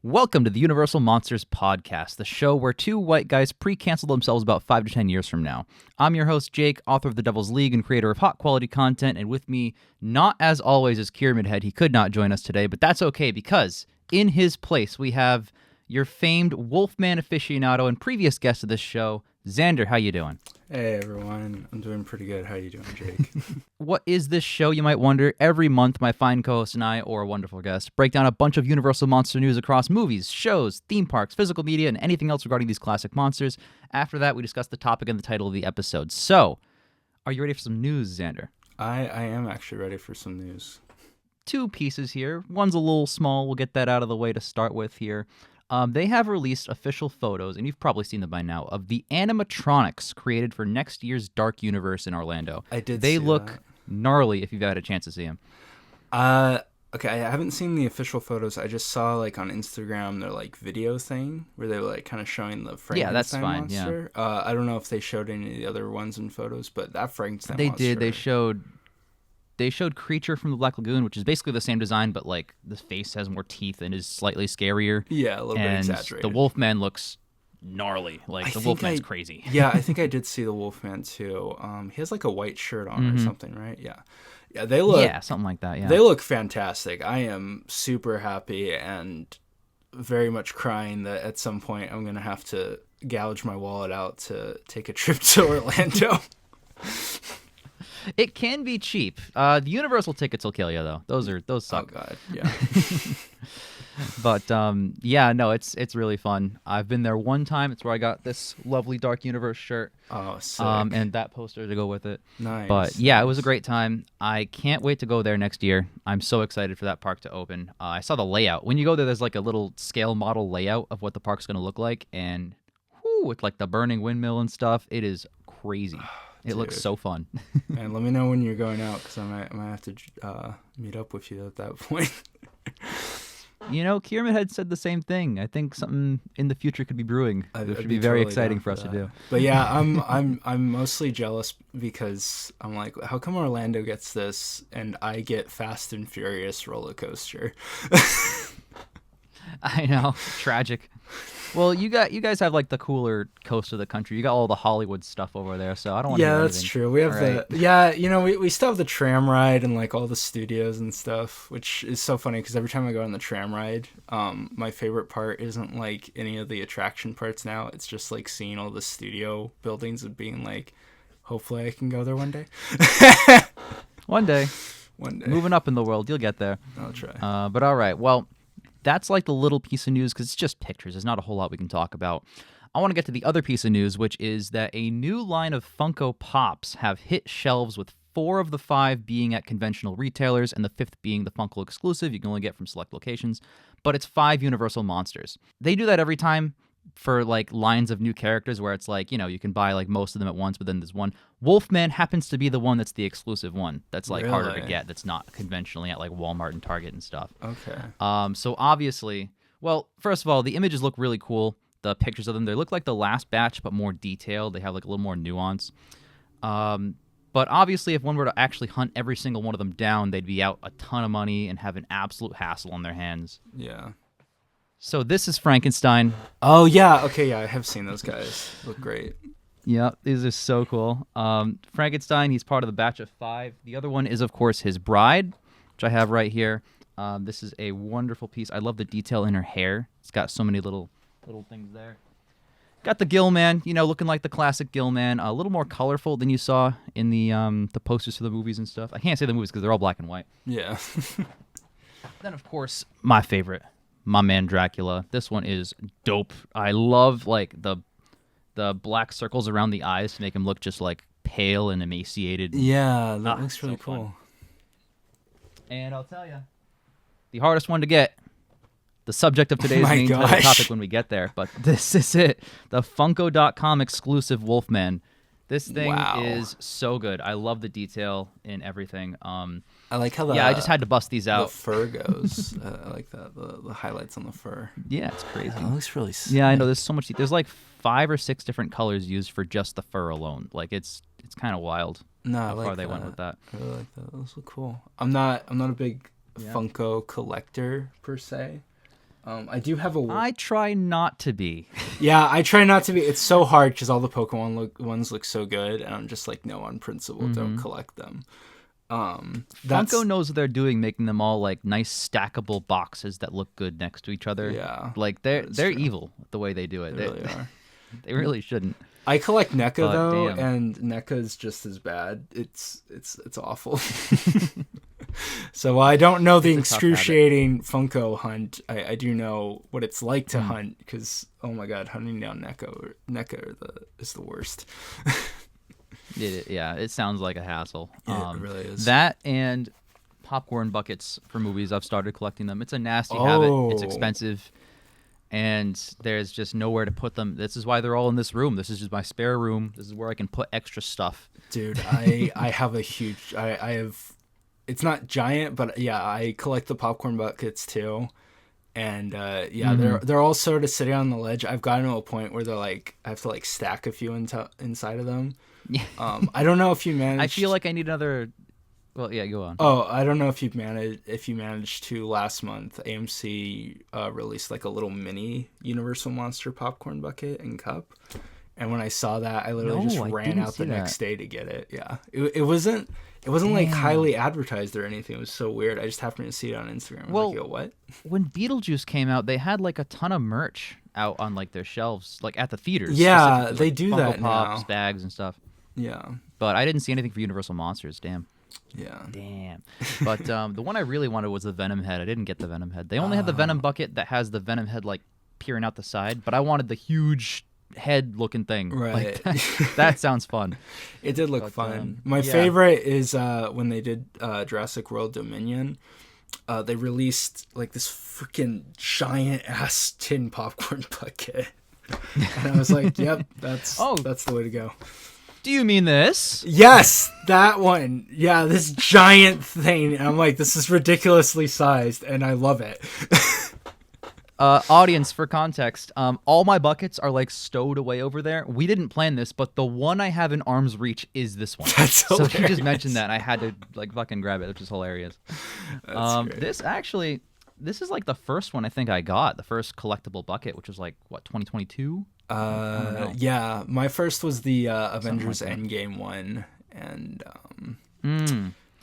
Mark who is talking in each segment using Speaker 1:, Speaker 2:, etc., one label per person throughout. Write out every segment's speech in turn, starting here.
Speaker 1: Welcome to the Universal Monsters Podcast, the show where two white guys pre-cancel themselves about 5 to 10 years from now. I'm your host, Jake, author of The Devil's League and creator of hot quality content, and with me, not as always, is Pyramid Head. He could not join us today, but that's okay because in his place we have your famed Wolfman aficionado and previous guest of this show, Xander. How you doing?
Speaker 2: Hey everyone, I'm doing pretty good. How you doing, Jake?
Speaker 1: What is this show, you might wonder? Every month, my fine co-host and I, or a wonderful guest, break down a bunch of Universal Monster news across movies, shows, theme parks, physical media, and anything else regarding these classic monsters. After that, we discuss the topic and the title of the episode. So, are you ready for some news, Xander?
Speaker 2: I am actually ready for some news.
Speaker 1: Two pieces here. One's a little small. We'll get that out of the way to start with here. They have released official photos, and you've probably seen them by now, of the animatronics created for next year's Dark Universe in Orlando.
Speaker 2: I did
Speaker 1: They
Speaker 2: see
Speaker 1: look
Speaker 2: that.
Speaker 1: gnarly if you've had a chance to see them.
Speaker 2: Okay, I haven't seen the official photos. I just saw, like, on Instagram, their, like, video thing where they were, like, kind of showing the Frankenstein
Speaker 1: Yeah, that's fine,
Speaker 2: monster.
Speaker 1: yeah.
Speaker 2: I don't know if they showed any of the other ones in photos, but that Frankenstein
Speaker 1: They
Speaker 2: monster...
Speaker 1: did. They showed Creature from the Black Lagoon, which is basically the same design, but like the face has more teeth and is slightly scarier.
Speaker 2: Yeah, a little bit
Speaker 1: And
Speaker 2: exaggerated.
Speaker 1: the Wolfman looks gnarly. Like
Speaker 2: I
Speaker 1: the
Speaker 2: think
Speaker 1: Wolfman's crazy.
Speaker 2: Yeah, I think I did see the Wolfman, too. He has, like, a white shirt on or something, right? Yeah. Yeah, they look...
Speaker 1: Yeah, something like that. Yeah.
Speaker 2: They look fantastic. I am super happy and very much crying that at some point I'm going to have to gouge my wallet out to take a trip to Orlando.
Speaker 1: It can be cheap. The Universal tickets will kill you though. Those
Speaker 2: Oh,
Speaker 1: suck.
Speaker 2: God. Yeah.
Speaker 1: But yeah, no, it's really fun. I've been there one time. It's where I got this lovely Dark Universe shirt.
Speaker 2: Oh, sick.
Speaker 1: And that poster to go with it.
Speaker 2: Nice.
Speaker 1: But yeah, it was a great time. I can't wait to go there next year. I'm so excited for that park to open. I saw the layout. When you go there, there's like a little scale model layout of what the park's going to look like. And with like the burning windmill and stuff, it is crazy. It looks
Speaker 2: Dude.
Speaker 1: so fun.
Speaker 2: And let me know when you're going out because I might have to meet up with you at that point.
Speaker 1: You know, Kierman had said the same thing. I think something in the future could be brewing.
Speaker 2: I'd
Speaker 1: It should
Speaker 2: be
Speaker 1: be very
Speaker 2: totally
Speaker 1: exciting
Speaker 2: down
Speaker 1: for us to
Speaker 2: that.
Speaker 1: do.
Speaker 2: But yeah, I'm mostly jealous because I'm like, how come Orlando gets this and I get Fast and Furious roller coaster?
Speaker 1: I know, tragic. Well, you guys have like the cooler coast of the country. You got all the Hollywood stuff over there, so I don't want to.
Speaker 2: Yeah,
Speaker 1: hear
Speaker 2: that's
Speaker 1: anything.
Speaker 2: true. We have
Speaker 1: All right.
Speaker 2: we still have the tram ride and like all the studios and stuff, which is so funny because every time I go on the tram ride, my favorite part isn't like any of the attraction parts now. It's just like seeing all the studio buildings and being like, hopefully I can go there one day.
Speaker 1: One day,
Speaker 2: One day.
Speaker 1: moving up in the world, you'll get there.
Speaker 2: I'll try.
Speaker 1: But all right, well, that's like the little piece of news because it's just pictures. There's not a whole lot we can talk about. I want to get to the other piece of news, which is that a new line of Funko Pops have hit shelves with 4 of the 5 being at conventional retailers and the 5th being the Funko exclusive you can only get from select locations. But it's 5 Universal Monsters. They do that every time for like lines of new characters where it's like, you know, you can buy like most of them at once, but then there's one. Wolfman happens to be the one that's the exclusive one that's like harder to
Speaker 2: Really?
Speaker 1: get, that's not conventionally at like Walmart and Target and stuff.
Speaker 2: Okay.
Speaker 1: So obviously, well, first of all, the images look really cool. The pictures of them, they look like the last batch, but more detailed. They have like a little more nuance. But obviously, if one were to actually hunt every single one of them down, they'd be out a ton of money and have an absolute hassle on their hands.
Speaker 2: Yeah.
Speaker 1: So this is Frankenstein.
Speaker 2: Oh yeah. Okay. Yeah, I have seen those guys. Look great.
Speaker 1: Yeah, these are so cool. Frankenstein, he's part of the batch of 5. The other one is, of course, his bride, which I have right here. This is a wonderful piece. I love the detail in her hair. It's got so many little things there. Got the Gill Man, you know, looking like the classic Gill Man. A little more colorful than you saw in the posters for the movies and stuff. I can't say the movies because they're all black and white.
Speaker 2: Yeah.
Speaker 1: Then, of course, my favorite, my man Dracula. This one is dope. I love like the black circles around the eyes to make him look just like pale and emaciated.
Speaker 2: Yeah, that looks really
Speaker 1: so fun.
Speaker 2: cool.
Speaker 1: And I'll tell you, the hardest one to get, the subject of today's
Speaker 2: My
Speaker 1: main title
Speaker 2: gosh.
Speaker 1: topic when we get there, but this is it. The Funko.com exclusive Wolfman. This thing
Speaker 2: Wow.
Speaker 1: is so good. I love the detail in everything.
Speaker 2: I like how
Speaker 1: Yeah, I just had to bust these
Speaker 2: the
Speaker 1: out.
Speaker 2: fur goes. I like that. The highlights on the fur.
Speaker 1: Yeah, it's crazy.
Speaker 2: That looks really sick.
Speaker 1: Yeah, I know. There's so much. There's like 5 or 6 different colors used for just the fur alone. Like it's kind of wild
Speaker 2: No, I
Speaker 1: how
Speaker 2: like
Speaker 1: far they
Speaker 2: that.
Speaker 1: went with that.
Speaker 2: I really like that. Those look cool. I'm not a big
Speaker 1: Yeah.
Speaker 2: Funko collector per se. I do have a.
Speaker 1: I try not to be.
Speaker 2: Yeah, I try not to be. It's so hard because all the Pokemon ones look so good, and I'm just like, no, on principle, don't collect them.
Speaker 1: Funko knows what they're doing, making them all like nice stackable boxes that look good next to each other.
Speaker 2: Yeah,
Speaker 1: like they're evil the way they do it.
Speaker 2: They really are.
Speaker 1: They really shouldn't.
Speaker 2: I collect NECA though,
Speaker 1: damn.
Speaker 2: and NECA is just as bad. It's awful. So while I don't know the excruciating Funko hunt, I do know what it's like to hunt, because oh my god, hunting down NECA is the worst.
Speaker 1: It sounds like a hassle.
Speaker 2: It really is.
Speaker 1: That and popcorn buckets for movies. I've started collecting them. It's a nasty habit. It's expensive, and there's just nowhere to put them. This is why they're all in this room. This is just my spare room. This is where I can put extra stuff.
Speaker 2: Dude, I have a huge. I have. It's not giant, but yeah, I collect the popcorn buckets too, and they're all sort of sitting on the ledge. I've gotten to a point where they're like, I have to like stack a few inside of them.
Speaker 1: Yeah.
Speaker 2: I don't know if you managed.
Speaker 1: I feel like I need another. Well, yeah, go on.
Speaker 2: Oh, I don't know if you managed to last month. AMC released like a little mini Universal Monster popcorn bucket and cup, and when I saw that, I literally just ran out the next day to get it. Yeah, it wasn't like highly advertised or anything. It was so weird. I just happened to see it on Instagram.
Speaker 1: Well,
Speaker 2: like, yo, what?
Speaker 1: When Beetlejuice came out, they had like a ton of merch out on like their shelves, like at the theaters.
Speaker 2: Yeah, they
Speaker 1: like
Speaker 2: do
Speaker 1: Funko
Speaker 2: that
Speaker 1: Pops,
Speaker 2: now.
Speaker 1: bags, and stuff.
Speaker 2: Yeah.
Speaker 1: But I didn't see anything for Universal Monsters. Damn.
Speaker 2: Yeah.
Speaker 1: Damn. But the one I really wanted was the Venom head. I didn't get the Venom head. They only had the Venom bucket that has the Venom head like peering out the side, but I wanted the huge head looking thing.
Speaker 2: Right.
Speaker 1: Like, that sounds fun.
Speaker 2: It did look fun. My favorite is when they did Jurassic World Dominion. They released like this freaking giant ass tin popcorn bucket. And I was like, yep, that's the way to go.
Speaker 1: Do you mean this?
Speaker 2: Yes, that one. Yeah, this giant thing. And I'm like, this is ridiculously sized, and I love it.
Speaker 1: Audience, for context, all my buckets are like stowed away over there. We didn't plan this, but the one I have in arm's reach is this one.
Speaker 2: That's hilarious.
Speaker 1: So she just mentioned that, and I had to like fucking grab it, which is hilarious.
Speaker 2: That's great.
Speaker 1: This is like the first one I think I got, the first collectible bucket, which was like, what, 2022?
Speaker 2: Yeah, my first was the Avengers Endgame one, and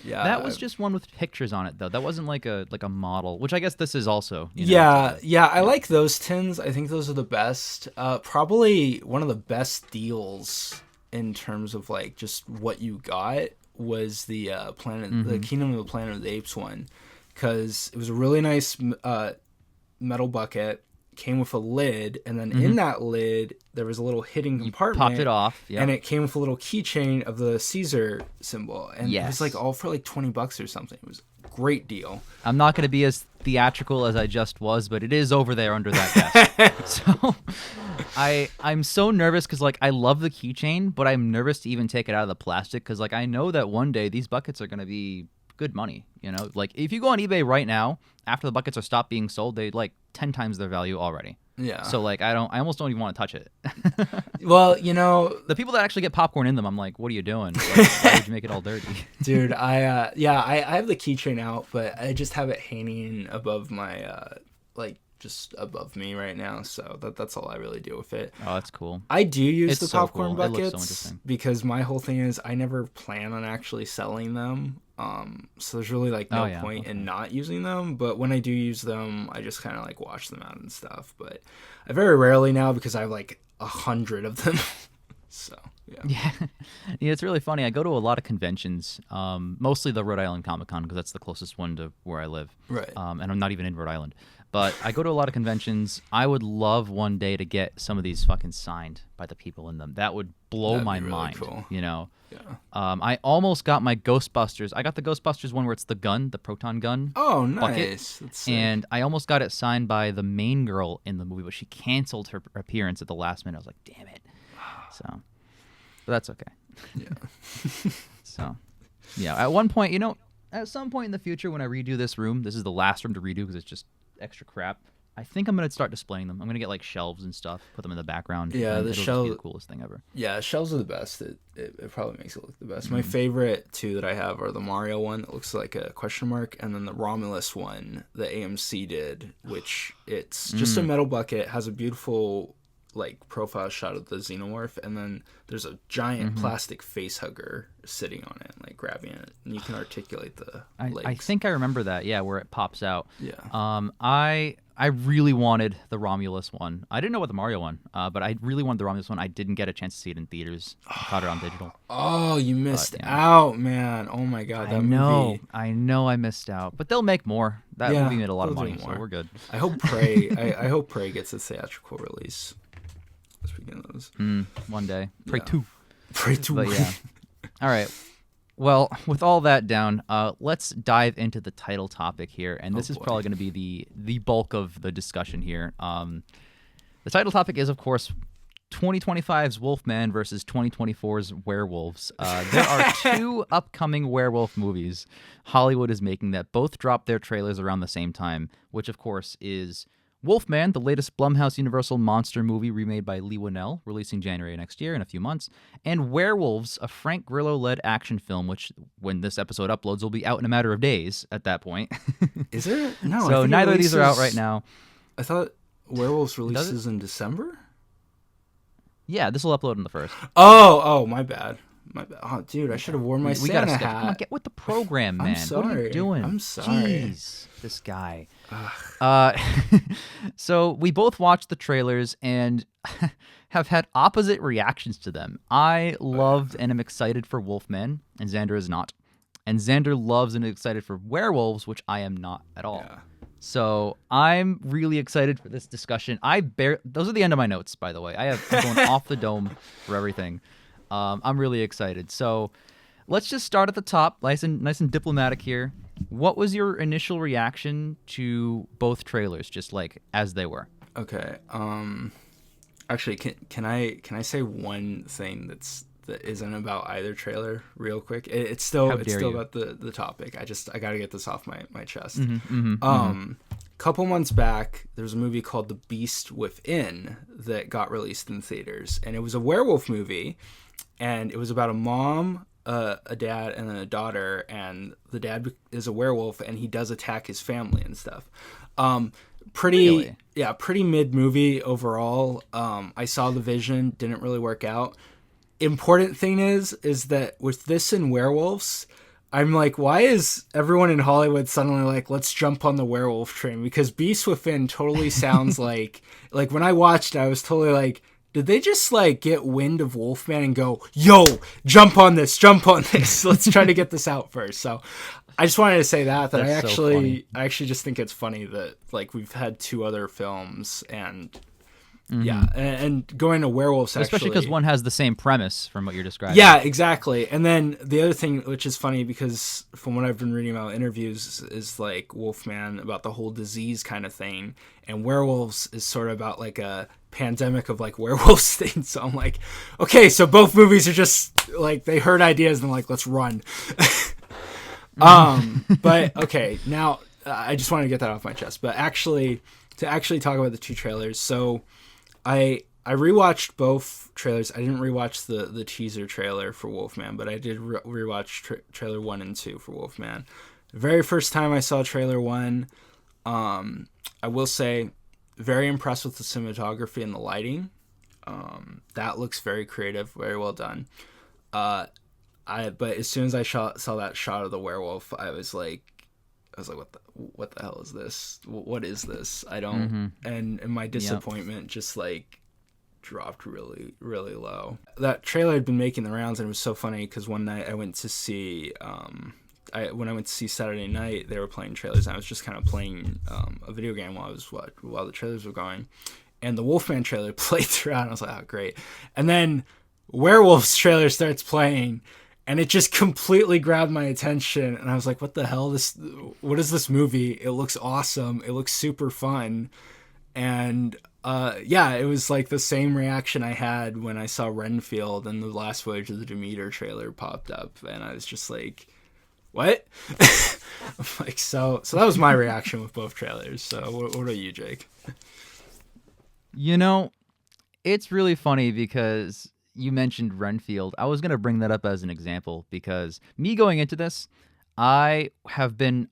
Speaker 2: yeah,
Speaker 1: that was just one with pictures on it though. That wasn't like a model, which I guess this is also.
Speaker 2: I like those tins. I think those are the best. Probably one of the best deals in terms of like just what you got was the the Kingdom of the Planet of the Apes one, because it was a really nice metal bucket. Came with a lid, and then in that lid there was a little hidden compartment.
Speaker 1: Popped it off,
Speaker 2: and it came with a little keychain of the Caesar symbol, and it was like all for like $20 or something. It was a great deal.
Speaker 1: I'm not going to be as theatrical as I just was, but it is over there under that desk. So I'm so nervous because like I love the keychain, but I'm nervous to even take it out of the plastic because like I know that one day these buckets are going to be good money. You know, like if you go on eBay right now, after the buckets are stopped being sold, they like 10 times their value already.
Speaker 2: Yeah.
Speaker 1: So like I almost don't even want to touch it.
Speaker 2: Well, you know,
Speaker 1: the people that actually get popcorn in them, I'm like, what are you doing? Like, why would you make it all dirty?
Speaker 2: Dude, I have the keychain out, but I just have it hanging above my like just above me right now, so that's all I really do with it.
Speaker 1: Oh, that's cool.
Speaker 2: I do use the
Speaker 1: so
Speaker 2: popcorn
Speaker 1: cool.
Speaker 2: buckets
Speaker 1: so interesting.
Speaker 2: because my whole thing is I never plan on actually selling them. So there's really like no point in not using them, but when I do use them, I just kind of like wash them out and stuff. But I very rarely now because I have like 100 of them. So yeah,
Speaker 1: it's really funny. I go to a lot of conventions, mostly the Rhode Island Comic Con because that's the closest one to where I live.
Speaker 2: Right.
Speaker 1: And I'm not even in Rhode Island. But I go to a lot of conventions. I would love one day to get some of these fucking signed by the people in them. That would blow my mind.
Speaker 2: Cool.
Speaker 1: You know?
Speaker 2: Yeah.
Speaker 1: I almost got my Ghostbusters. I got the Ghostbusters one where it's the gun, the proton gun.
Speaker 2: Oh,
Speaker 1: nice.
Speaker 2: That's
Speaker 1: and I almost got it signed by the main girl in the movie, but she canceled her appearance at the last minute. I was like, damn it. So, but that's okay.
Speaker 2: Yeah.
Speaker 1: So, yeah. At one point, at some point in the future when I redo this room, this is the last room to redo because it's just extra crap. I think I'm gonna start displaying them. I'm gonna get like shelves and stuff, put them in the background.
Speaker 2: Yeah,
Speaker 1: and
Speaker 2: the
Speaker 1: it'll just be the coolest thing ever.
Speaker 2: Yeah, shells are the best. It probably makes it look the best. My favorite two that I have are the Mario one that looks like a question mark, and then the Romulus one that AMC did, which it's just a metal bucket, has a beautiful like profile shot of the xenomorph, and then there's a giant plastic face hugger sitting on it, like grabbing it, and you can articulate the legs.
Speaker 1: I think I remember that. Yeah, where it pops out.
Speaker 2: Yeah.
Speaker 1: I really wanted the Romulus one. I didn't know about the Mario one, but I really wanted the Romulus one. I didn't get a chance to see it in theaters. I caught it on digital.
Speaker 2: Oh, you missed out, man. Oh my god, that movie.
Speaker 1: I know I missed out. But they'll make more. That movie made a lot of money, so we're good.
Speaker 2: I hope Prey I hope Prey gets a theatrical release. Speaking of those.
Speaker 1: One day. Prey 2.
Speaker 2: Prey 2.
Speaker 1: But yeah. All right. Well, with all that down, let's dive into the title topic here, and this is probably going to be the bulk of the discussion here. The title topic is, of course, 2025's Wolfman versus 2024's Werewolves. There are two upcoming werewolf movies Hollywood is making that both dropped their trailers around the same time, which, of course, is Wolfman, the latest Blumhouse Universal monster movie remade by Lee Winnell, releasing January next year in a few months, and Werewolves, a Frank Grillo-led action film, which, when this episode uploads, will be out in a matter of days at that point.
Speaker 2: Is it? No.
Speaker 1: So neither of these are out right now.
Speaker 2: I thought Werewolves releases in December?
Speaker 1: Yeah, this will upload on the 1st.
Speaker 2: Oh, my bad. My bad. Oh, dude, I should have worn my Santa hat.
Speaker 1: Come on, get with the program, man.
Speaker 2: I'm sorry.
Speaker 1: What are you doing?
Speaker 2: I'm sorry.
Speaker 1: Jeez, this guy. So we both watched the trailers and have had opposite reactions to them. I loved and am excited for Wolfman, and Xander is not. And Xander loves and is excited for Werewolves, which I am not at all.
Speaker 2: Yeah.
Speaker 1: So I'm really excited for this discussion. Those are the end of my notes, by the way. I'm going off the dome for everything. I'm really excited. So let's just start at the top, nice and diplomatic here. What was your initial reaction to both trailers, just like as they were?
Speaker 2: Okay. Actually, can I say one thing that isn't about either trailer real quick? It's still about the topic. I got to get this off my chest. Couple months back, there was a movie called The Beast Within that got released in theaters, and it was a werewolf movie, and it was about a mom, a dad, and then a daughter, and the dad is a werewolf, and he does attack his family and stuff. Pretty mid movie overall. I saw the vision, didn't really work out. Important thing is that with this and Werewolves, I'm like, why is everyone in Hollywood suddenly like, let's jump on the werewolf train? Because Beast Within totally sounds like when I watched it, I was totally like, did they just like get wind of Wolfman and go, yo, jump on this, let's try to get this out first. So I just wanted to say that I actually just think it's funny that like we've had two other films and and going to Werewolves,
Speaker 1: especially because one has the same premise from what you're describing.
Speaker 2: Yeah, exactly. And then the other thing, which is funny because from what I've been reading about interviews, is like Wolfman about the whole disease kind of thing, and Werewolves is sort of about like a pandemic of like werewolves things. So I'm like, okay, so both movies are just like they heard ideas and like, let's run. But okay, now I just wanted to get that off my chest. But to actually talk about the two trailers, so I rewatched both trailers. I didn't rewatch the teaser trailer for Wolfman, but I did rewatch trailer 1 and 2 for Wolfman. The very first time I saw trailer 1, I will say, very impressed with the cinematography and the lighting. That looks very creative, very well done. But as soon as I saw that shot of the werewolf, I was like, what the hell is this? What is this? I don't. And my disappointment just like dropped really, really low. That trailer had been making the rounds, and it was so funny because one night I went to see, when I went to see Saturday Night, they were playing trailers, and I was just kind of playing a video game while the trailers were going, and the Wolfman trailer played throughout, and I was like, oh, great. And then Werewolves trailer starts playing, and it just completely grabbed my attention. And I was like, what the hell? What is this movie? It looks awesome. It looks super fun. And it was like the same reaction I had when I saw Renfield and the Last Voyage of the Demeter trailer popped up. And I was just like, what? I'm like, so that was my reaction with both trailers. So what are you, Jake?
Speaker 1: You know, it's really funny because you mentioned Renfield. I was going to bring that up as an example because me going into this, I have been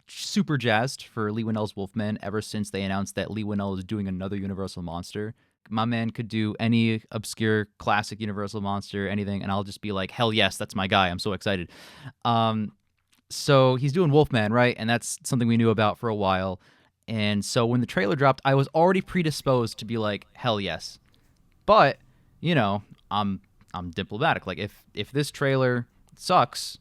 Speaker 1: super jazzed for Lee Winnell's Wolfman ever since they announced that Lee Winnell is doing another Universal monster. My man could do any obscure classic Universal monster, anything, and I'll just be like, hell yes, that's my guy. I'm so excited. So he's doing Wolfman, right? And that's something we knew about for a while. And so when the trailer dropped, I was already predisposed to be like, hell yes. But, you know, I'm diplomatic. Like if this trailer sucks,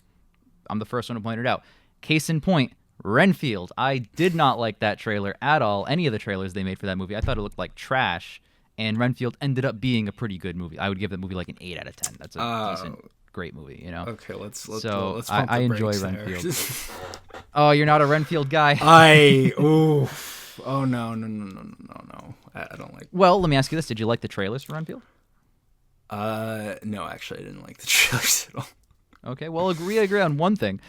Speaker 1: I'm the first one to point it out. Case in point, Renfield. I did not like that trailer at all. Any of the trailers they made for that movie. I thought it looked like trash. And Renfield ended up being a pretty good movie. I would give that movie like an 8 out of 10. That's a decent, great movie, you know?
Speaker 2: Okay, let's
Speaker 1: pump
Speaker 2: I
Speaker 1: enjoy Renfield. Oh, you're not a Renfield guy?
Speaker 2: Oh no. I don't like.
Speaker 1: Well, let me ask you this. Did you like the trailers for Renfield?
Speaker 2: No, actually I didn't like the trailers at all.
Speaker 1: Okay, well, we agree on one thing.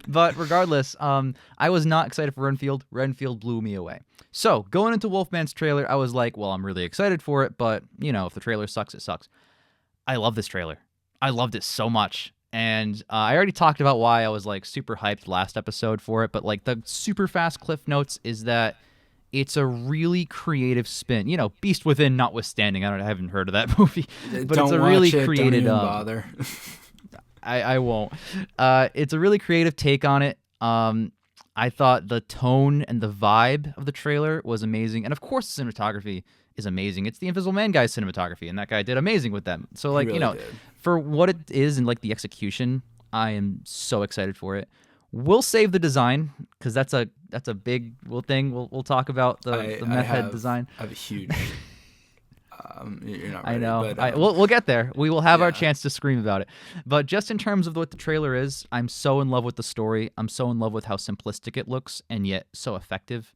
Speaker 1: But regardless, I was not excited for Renfield. Renfield blew me away. So, going into Wolfman's trailer, I was like, well, I'm really excited for it, but, you know, if the trailer sucks, it sucks. I love this trailer. I loved it so much. And I already talked about why I was, like, super hyped last episode for it, but, like, the super fast cliff notes is that it's a really creative spin. You know, Beast Within notwithstanding. I haven't heard of that movie, but
Speaker 2: don't
Speaker 1: it's a really
Speaker 2: watch it,
Speaker 1: creative.
Speaker 2: Don't even bother.
Speaker 1: I won't. It's a really creative take on it. I thought the tone and the vibe of the trailer was amazing, and of course, the cinematography is amazing. It's the Invisible Man guy's cinematography, and that guy did amazing with them. So, like,
Speaker 2: really
Speaker 1: you know,
Speaker 2: did.
Speaker 1: For what it is and like the execution, I am so excited for it. We'll save the design because that's a big thing. We'll talk about the meth head design.
Speaker 2: I have a huge. You're not ready,
Speaker 1: I know.
Speaker 2: But,
Speaker 1: we'll get there. We will have our chance to scream about it. But just in terms of what the trailer is, I'm so in love with the story. I'm so in love with how simplistic it looks and yet so effective.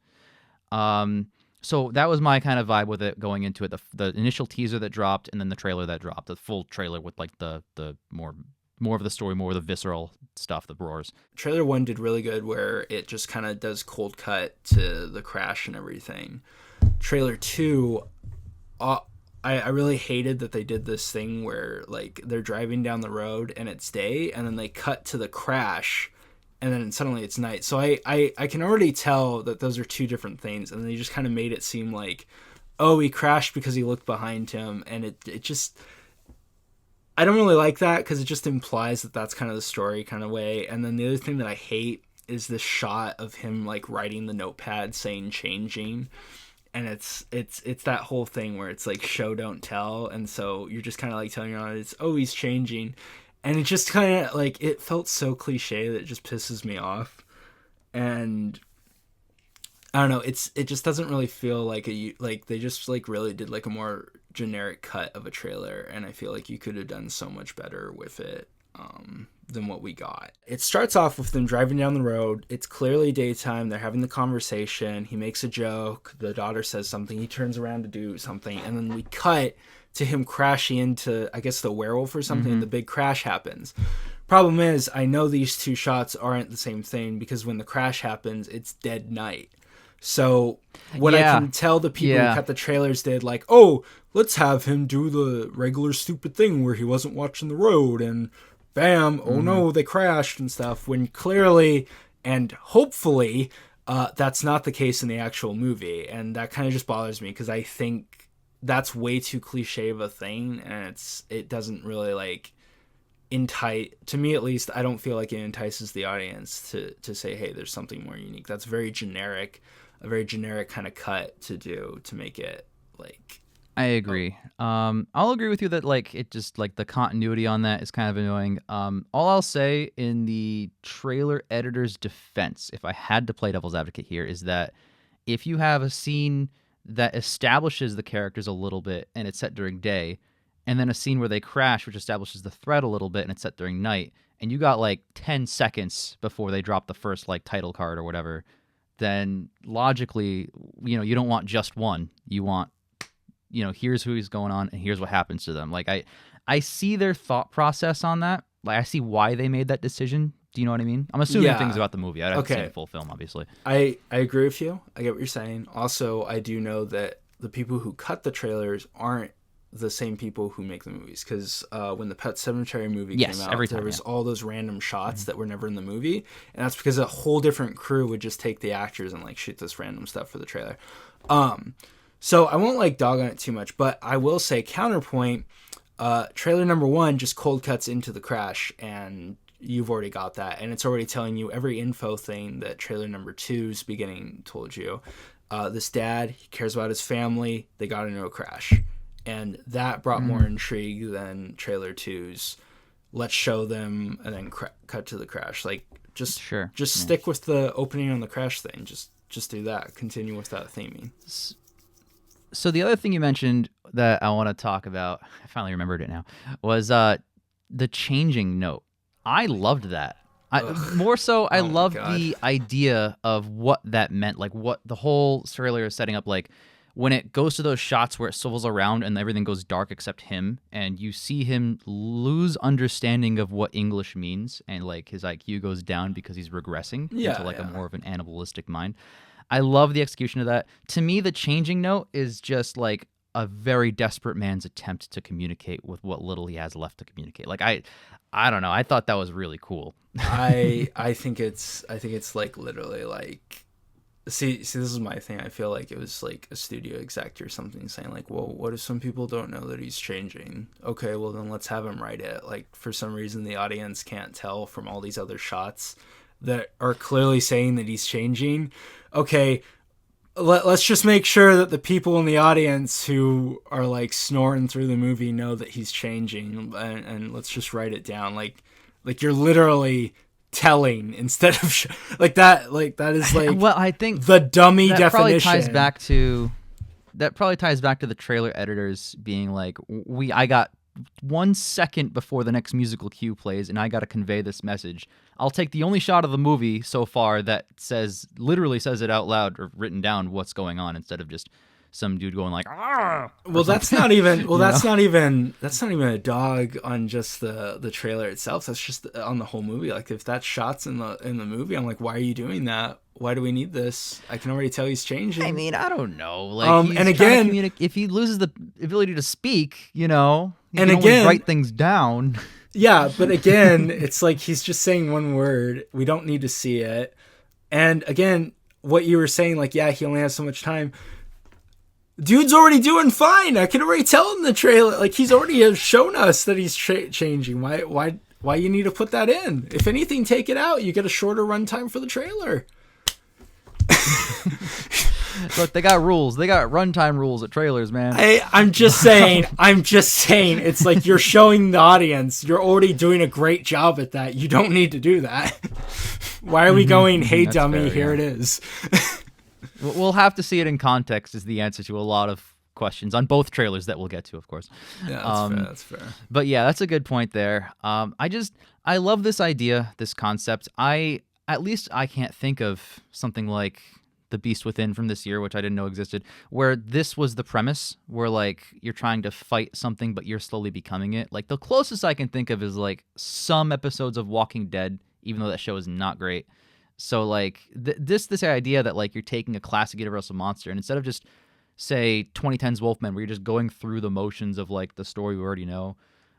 Speaker 1: So that was my kind of vibe with it going into it. The initial teaser that dropped and then the trailer that dropped. The full trailer with like the more of the story, more of the visceral stuff, the roars.
Speaker 2: Trailer 1 did really good where it just kind of does cold cut to the crash and everything. Trailer 2, I really hated that they did this thing where like they're driving down the road and it's day and then they cut to the crash and then suddenly it's night. So I can already tell that those are two different things, and they just kind of made it seem like, oh, he crashed because he looked behind him, and it just, I don't really like that because it just implies that that's kind of the story kind of way. And then the other thing that I hate is this shot of him like writing the notepad saying changing. And it's that whole thing where it's like show don't tell, and so you're just kind of like telling your audience, oh, he's changing, and it just kind of like it felt so cliche that it just pisses me off, and I don't know, it just doesn't really feel like they just like really did like a more generic cut of a trailer, and I feel like you could have done so much better with it than what we got. It starts off with them driving down the road. It's clearly daytime. They're having the conversation. He makes a joke. The daughter says something. He turns around to do something. And then we cut to him crashing into, I guess, the werewolf or something. And the big crash happens. Problem is, I know these two shots aren't the same thing because when the crash happens, it's dead night. So what I can tell the people who cut the trailers did, like, oh, let's have him do the regular stupid thing where he wasn't watching the road and bam, oh no, they crashed and stuff, when clearly and hopefully that's not the case in the actual movie. And that kind of just bothers me because I think that's way too cliche of a thing, and it doesn't really like entice, to me at least, I don't feel like it entices the audience to say, hey, there's something more unique. That's very generic, a very generic kind of cut to do to make it like...
Speaker 1: I agree. I'll agree with you that like it just like the continuity on that is kind of annoying. All I'll say in the trailer editor's defense, if I had to play devil's advocate here, is that if you have a scene that establishes the characters a little bit and it's set during day, and then a scene where they crash which establishes the threat a little bit and it's set during night, and you got like 10 seconds before they drop the first like title card or whatever, then logically, you know, you don't want just one. You want, you know, here's who's going on and here's what happens to them. Like I see their thought process on that, like I see why they made that decision. Do you know what I mean? I'm assuming things
Speaker 2: Yeah.
Speaker 1: about the movie. I haven't
Speaker 2: Okay.
Speaker 1: seen the full film, obviously.
Speaker 2: I agree with you. I get what you're saying. Also, I do know that the people who cut the trailers aren't the same people who make the movies. Because when the Pet Sematary movie
Speaker 1: Yes,
Speaker 2: came out,
Speaker 1: every time,
Speaker 2: there was all those random shots that were never in the movie. And that's because a whole different crew would just take the actors and like shoot this random stuff for the trailer. So I won't like dog on it too much, but I will say counterpoint, trailer number 1 just cold cuts into the crash, and you've already got that, and it's already telling you every info thing that trailer number 2's beginning told you. This dad, he cares about his family, they got into a crash, and that brought more intrigue than trailer 2's let's show them and then cut to the crash. Like just stick with the opening on the crash thing. Just do that. Continue with that theming.
Speaker 1: So the other thing you mentioned that I want to talk about, I finally remembered it now, was the changing note. I loved that. I loved the idea of what that meant, like what the whole trailer is setting up. Like when it goes to those shots where it swivels around and everything goes dark except him, and you see him lose understanding of what English means, and like his IQ goes down because he's regressing into like a more of an animalistic mind. I love the execution of that. To me, the changing note is just like a very desperate man's attempt to communicate with what little he has left to communicate. Like I don't know. I thought that was really cool.
Speaker 2: I think it's like literally like see this is my thing. I feel like it was like a studio exec or something saying like, well, what if some people don't know that he's changing? Okay, well then let's have him write it. Like for some reason the audience can't tell from all these other shots that are clearly saying that he's changing. Okay, let's just make sure that the people in the audience who are like snoring through the movie know that he's changing, and let's just write it down. Like you're literally telling instead of like that is like,
Speaker 1: well, I think
Speaker 2: the dummy
Speaker 1: that
Speaker 2: definition
Speaker 1: probably ties back to the trailer editors being like, I got 1 second before the next musical cue plays and I got to convey this message. I'll take the only shot of the movie so far that literally says it out loud or written down what's going on, instead of just some dude going like, "Ah!"
Speaker 2: Well, that's not even that's not even a dog on just the trailer itself. That's just on the whole movie. Like if that shot's in the movie, I'm like, why are you doing that? Why do we need this? I can already tell he's changing.
Speaker 1: I mean, I don't know. Like,
Speaker 2: and again,
Speaker 1: if he loses the ability to speak, you know, he
Speaker 2: and
Speaker 1: can
Speaker 2: again,
Speaker 1: only write things down.
Speaker 2: Yeah, but again, it's like he's just saying one word. We don't need to see it. And again, what you were saying, like, yeah, he only has so much time. Dude's already doing fine. I can already tell in the trailer. Like, he's already shown us that he's changing. Why you need to put that in? If anything, take it out. You get a shorter runtime for the trailer.
Speaker 1: Look, they got rules. They got runtime rules at trailers, man.
Speaker 2: I'm just saying. It's like you're showing the audience. You're already doing a great job at that. You don't need to do that. Why are we going, hey,
Speaker 1: That's
Speaker 2: dummy,
Speaker 1: fair,
Speaker 2: here it is.
Speaker 1: We'll have to see it in context is the answer to a lot of questions on both trailers that we'll get to, of course.
Speaker 2: Yeah, that's fair.
Speaker 1: But yeah, that's a good point there. I love this idea, this concept. At least I can't think of something like The Beast Within from this year, which I didn't know existed, where this was the premise, where like you're trying to fight something, but you're slowly becoming it. Like the closest I can think of is like some episodes of Walking Dead, even though that show is not great. So like this idea that like you're taking a classic Universal monster and instead of just say 2010's Wolfman, where you're just going through the motions of like the story we already know,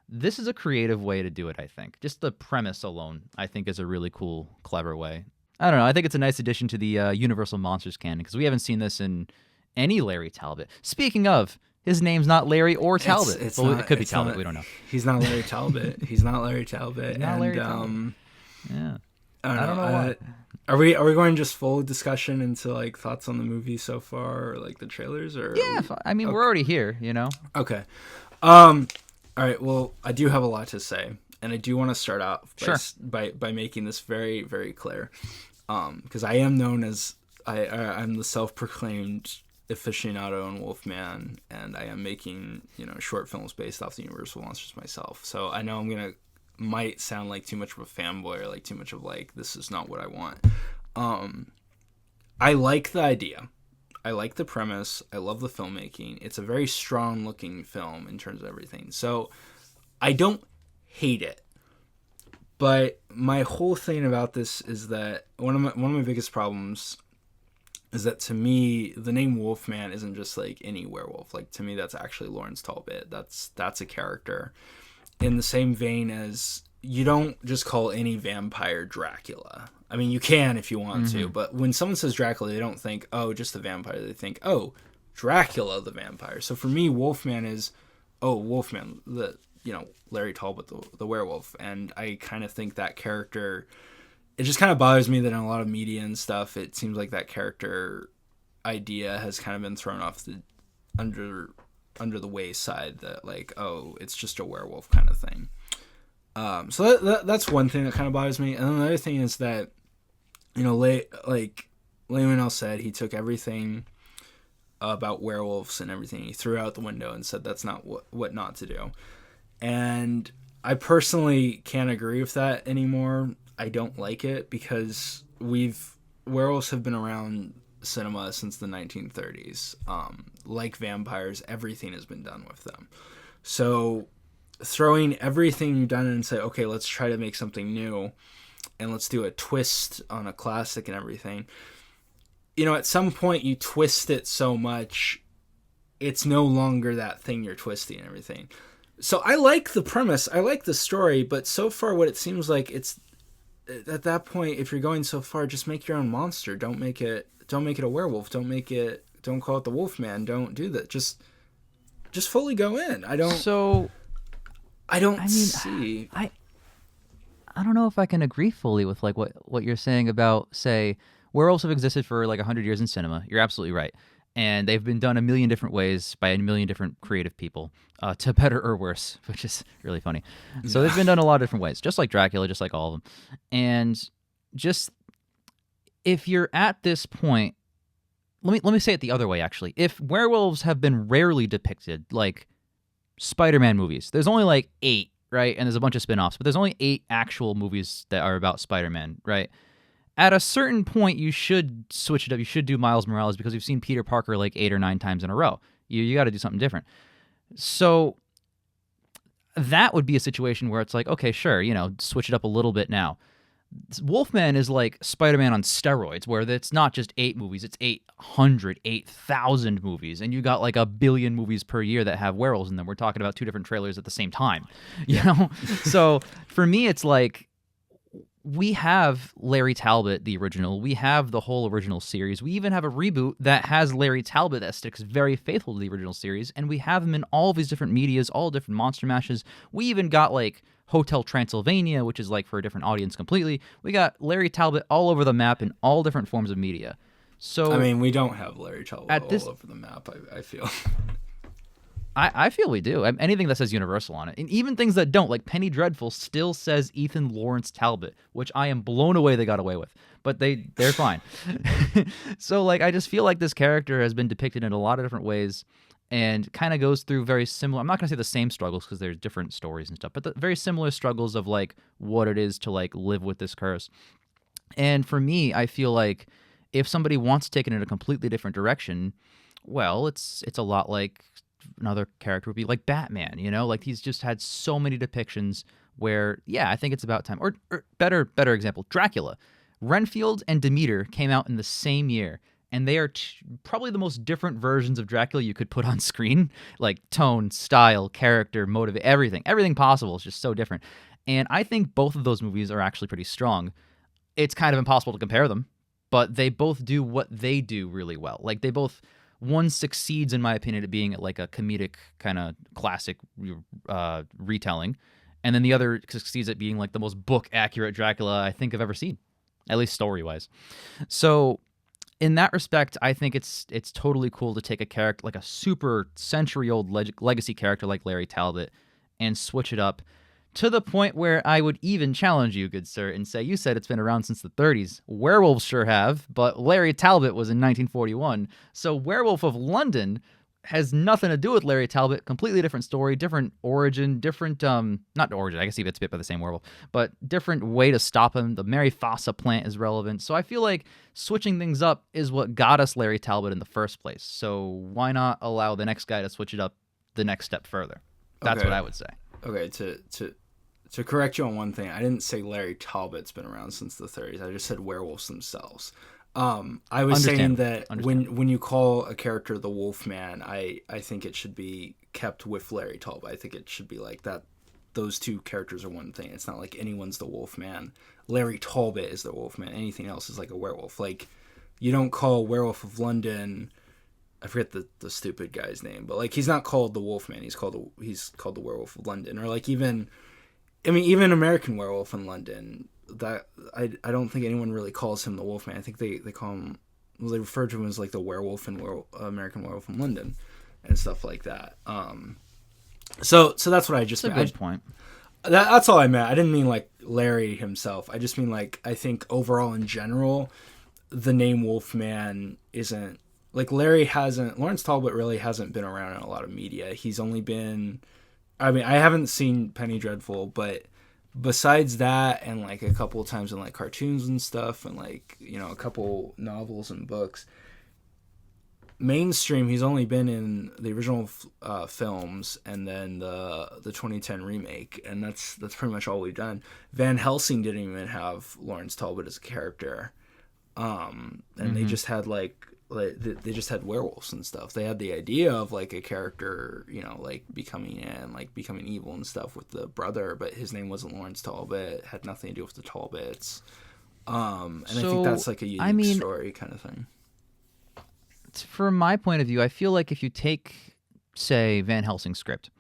Speaker 1: this is a creative way to do it. I think just the premise alone, I think, is a really cool, clever way. I don't know. I think it's a nice addition to the Universal Monsters canon because we haven't seen this in any Larry Talbot. Speaking of, his name's not Larry or Talbot. It could be Talbot. We don't know.
Speaker 2: He's not Larry Talbot. He's not Larry Talbot.
Speaker 1: Not Larry Talbot. Yeah.
Speaker 2: I don't know what. Are we going just full discussion into like thoughts on the movie so far, or like the trailers, or
Speaker 1: yeah? I mean, we're already here, you know.
Speaker 2: Okay. All right. Well, I do have a lot to say. And I do want to start out by making this very, very clear, because I am known as I'm the self-proclaimed aficionado in Wolfman, and I am making short films based off the Universal Monsters myself. So I know might sound like too much of a fanboy or like too much of like this is not what I want. I like the idea. I like the premise. I love the filmmaking. It's a very strong looking film in terms of everything. So I don't hate it. But my whole thing about this is that one of my biggest problems is that, to me, the name Wolfman isn't just like any werewolf. Like, to me, that's actually Lawrence Talbot. That's a character. In the same vein as, you don't just call any vampire Dracula. I mean, you can if you want to, but when someone says Dracula, they don't think, oh, just the vampire. They think, oh, Dracula the vampire. So for me, Wolfman is, oh, Wolfman, Larry Talbot, the werewolf. And I kind of think that character, it just kind of bothers me that in a lot of media and stuff, it seems like that character idea has kind of been thrown off under the wayside, that like, oh, it's just a werewolf kind of thing. So that's one thing that kind of bothers me. And then the other thing is that, like Lin-Manuel said, he took everything about werewolves and everything, he threw out the window and said that's not what not to do. And I personally can't agree with that anymore. I don't like it, because werewolves have been around cinema since the 1930s. Like vampires, everything has been done with them. So throwing everything you've done and say, okay, let's try to make something new and let's do a twist on a classic and everything. At some point you twist it so much, it's no longer that thing you're twisting and everything. So I like the premise, I like the story, but so far what it seems like, it's at that point, if you're going so far, just make your own monster. Don't make it a werewolf. Don't call it the Wolfman. Don't do that. Just fully go in. I don't see.
Speaker 1: I don't know if I can agree fully with like what you're saying about, say, werewolves have existed for like 100 years in cinema. You're absolutely right. And they've been done a million different ways by a million different creative people, to better or worse, which is really funny. So they've been done a lot of different ways, just like Dracula, just like all of them. And just, if you're at this point, let me say it the other way, actually. If werewolves have been rarely depicted, like Spider-Man movies, there's only like 8, right? And there's a bunch of spin-offs, but there's only 8 actual movies that are about Spider-Man, right? At a certain point, you should switch it up. You should do Miles Morales, because you've seen Peter Parker like 8 or 9 times in a row. You got to do something different. So that would be a situation where it's like, okay, sure, switch it up a little bit now. Wolfman is like Spider-Man on steroids, where it's not just 8 movies, it's 800, 8,000 movies, and you got like a billion movies per year that have werewolves in them. We're talking about 2 different trailers at the same time, So for me, it's like, we have Larry Talbot, the original. We have the whole original series. We even have a reboot that has Larry Talbot that sticks very faithful to the original series. And we have him in all these different medias, all different monster mashes. We even got like Hotel Transylvania, which is like for a different audience completely. We got Larry Talbot all over the map in all different forms of media. So
Speaker 2: I mean, we don't have Larry Talbot all over the map, I feel.
Speaker 1: I feel we do. Anything that says Universal on it. And even things that don't, like Penny Dreadful still says Ethan Lawrence Talbot, which I am blown away they got away with. But they're fine. So like, I just feel like this character has been depicted in a lot of different ways and kind of goes through very similar, I'm not going to say the same struggles because there's different stories and stuff, but the very similar struggles of like what it is to like live with this curse. And for me, I feel like if somebody wants to take it in a completely different direction, well, it's a lot like another character would be like Batman, like he's just had so many depictions where, yeah, I think it's about time. Or better example, Dracula. Renfield and Demeter came out in the same year, and they are probably the most different versions of Dracula you could put on screen, like tone, style, character, motive, everything possible is just so different. And I think both of those movies are actually pretty strong. It's kind of impossible to compare them, but they both do what they do really well. Like they both, one succeeds, in my opinion, at being like a comedic kind of classic retelling, and then the other succeeds at being like the most book-accurate Dracula I think I've ever seen, at least story-wise. So in that respect, I think it's totally cool to take a character, like a super century-old legacy character like Larry Talbot, and switch it up to the point where I would even challenge you, good sir, and say, you said it's been around since the 30s. Werewolves sure have, but Larry Talbot was in 1941. So Werewolf of London has nothing to do with Larry Talbot. Completely different story, different origin, different, not origin, I guess he gets bit by the same werewolf, but different way to stop him. The Mary Fossa plant is relevant. So I feel like switching things up is what got us Larry Talbot in the first place. So why not allow the next guy to switch it up the next step further? That's what I would say.
Speaker 2: Okay, To correct you on one thing, I didn't say Larry Talbot's been around since the 30s. I just said werewolves themselves. I was saying that when you call a character the Wolfman, I think it should be kept with Larry Talbot. I think it should be like that. Those two characters are one thing. It's not like anyone's the Wolfman. Larry Talbot is the Wolfman. Anything else is like a werewolf. Like, you don't call Werewolf of London. I forget the stupid guy's name, but like he's not called the Wolfman. He's called the Werewolf of London, or like even American Werewolf in London. That I don't think anyone really calls him the Wolfman. I think they call him. Well, they refer to him as like the Werewolf in American Werewolf in London, and stuff like that. So that's what I just.
Speaker 1: That's a good point.
Speaker 2: That's all I meant. I didn't mean like Larry himself. I just mean like I think overall in general, the name Wolfman isn't like Lawrence Talbot really hasn't been around in a lot of media. He's only been. I mean, I haven't seen Penny Dreadful, but besides that, and like a couple of times in like cartoons and stuff, and like, you know, a couple novels and books, mainstream, he's only been in the original films and then the 2010 remake, and that's pretty much all we've done. Van Helsing didn't even have Lawrence Talbot as a character, and they just had they just had werewolves and stuff. They had the idea of like a character, you know, like becoming evil and stuff with the brother, but his name wasn't Lawrence Talbot. It had nothing to do with the Talbots. And I think that's like a unique story kind of thing.
Speaker 1: From my point of view, I feel like if you take, say, Van Helsing's script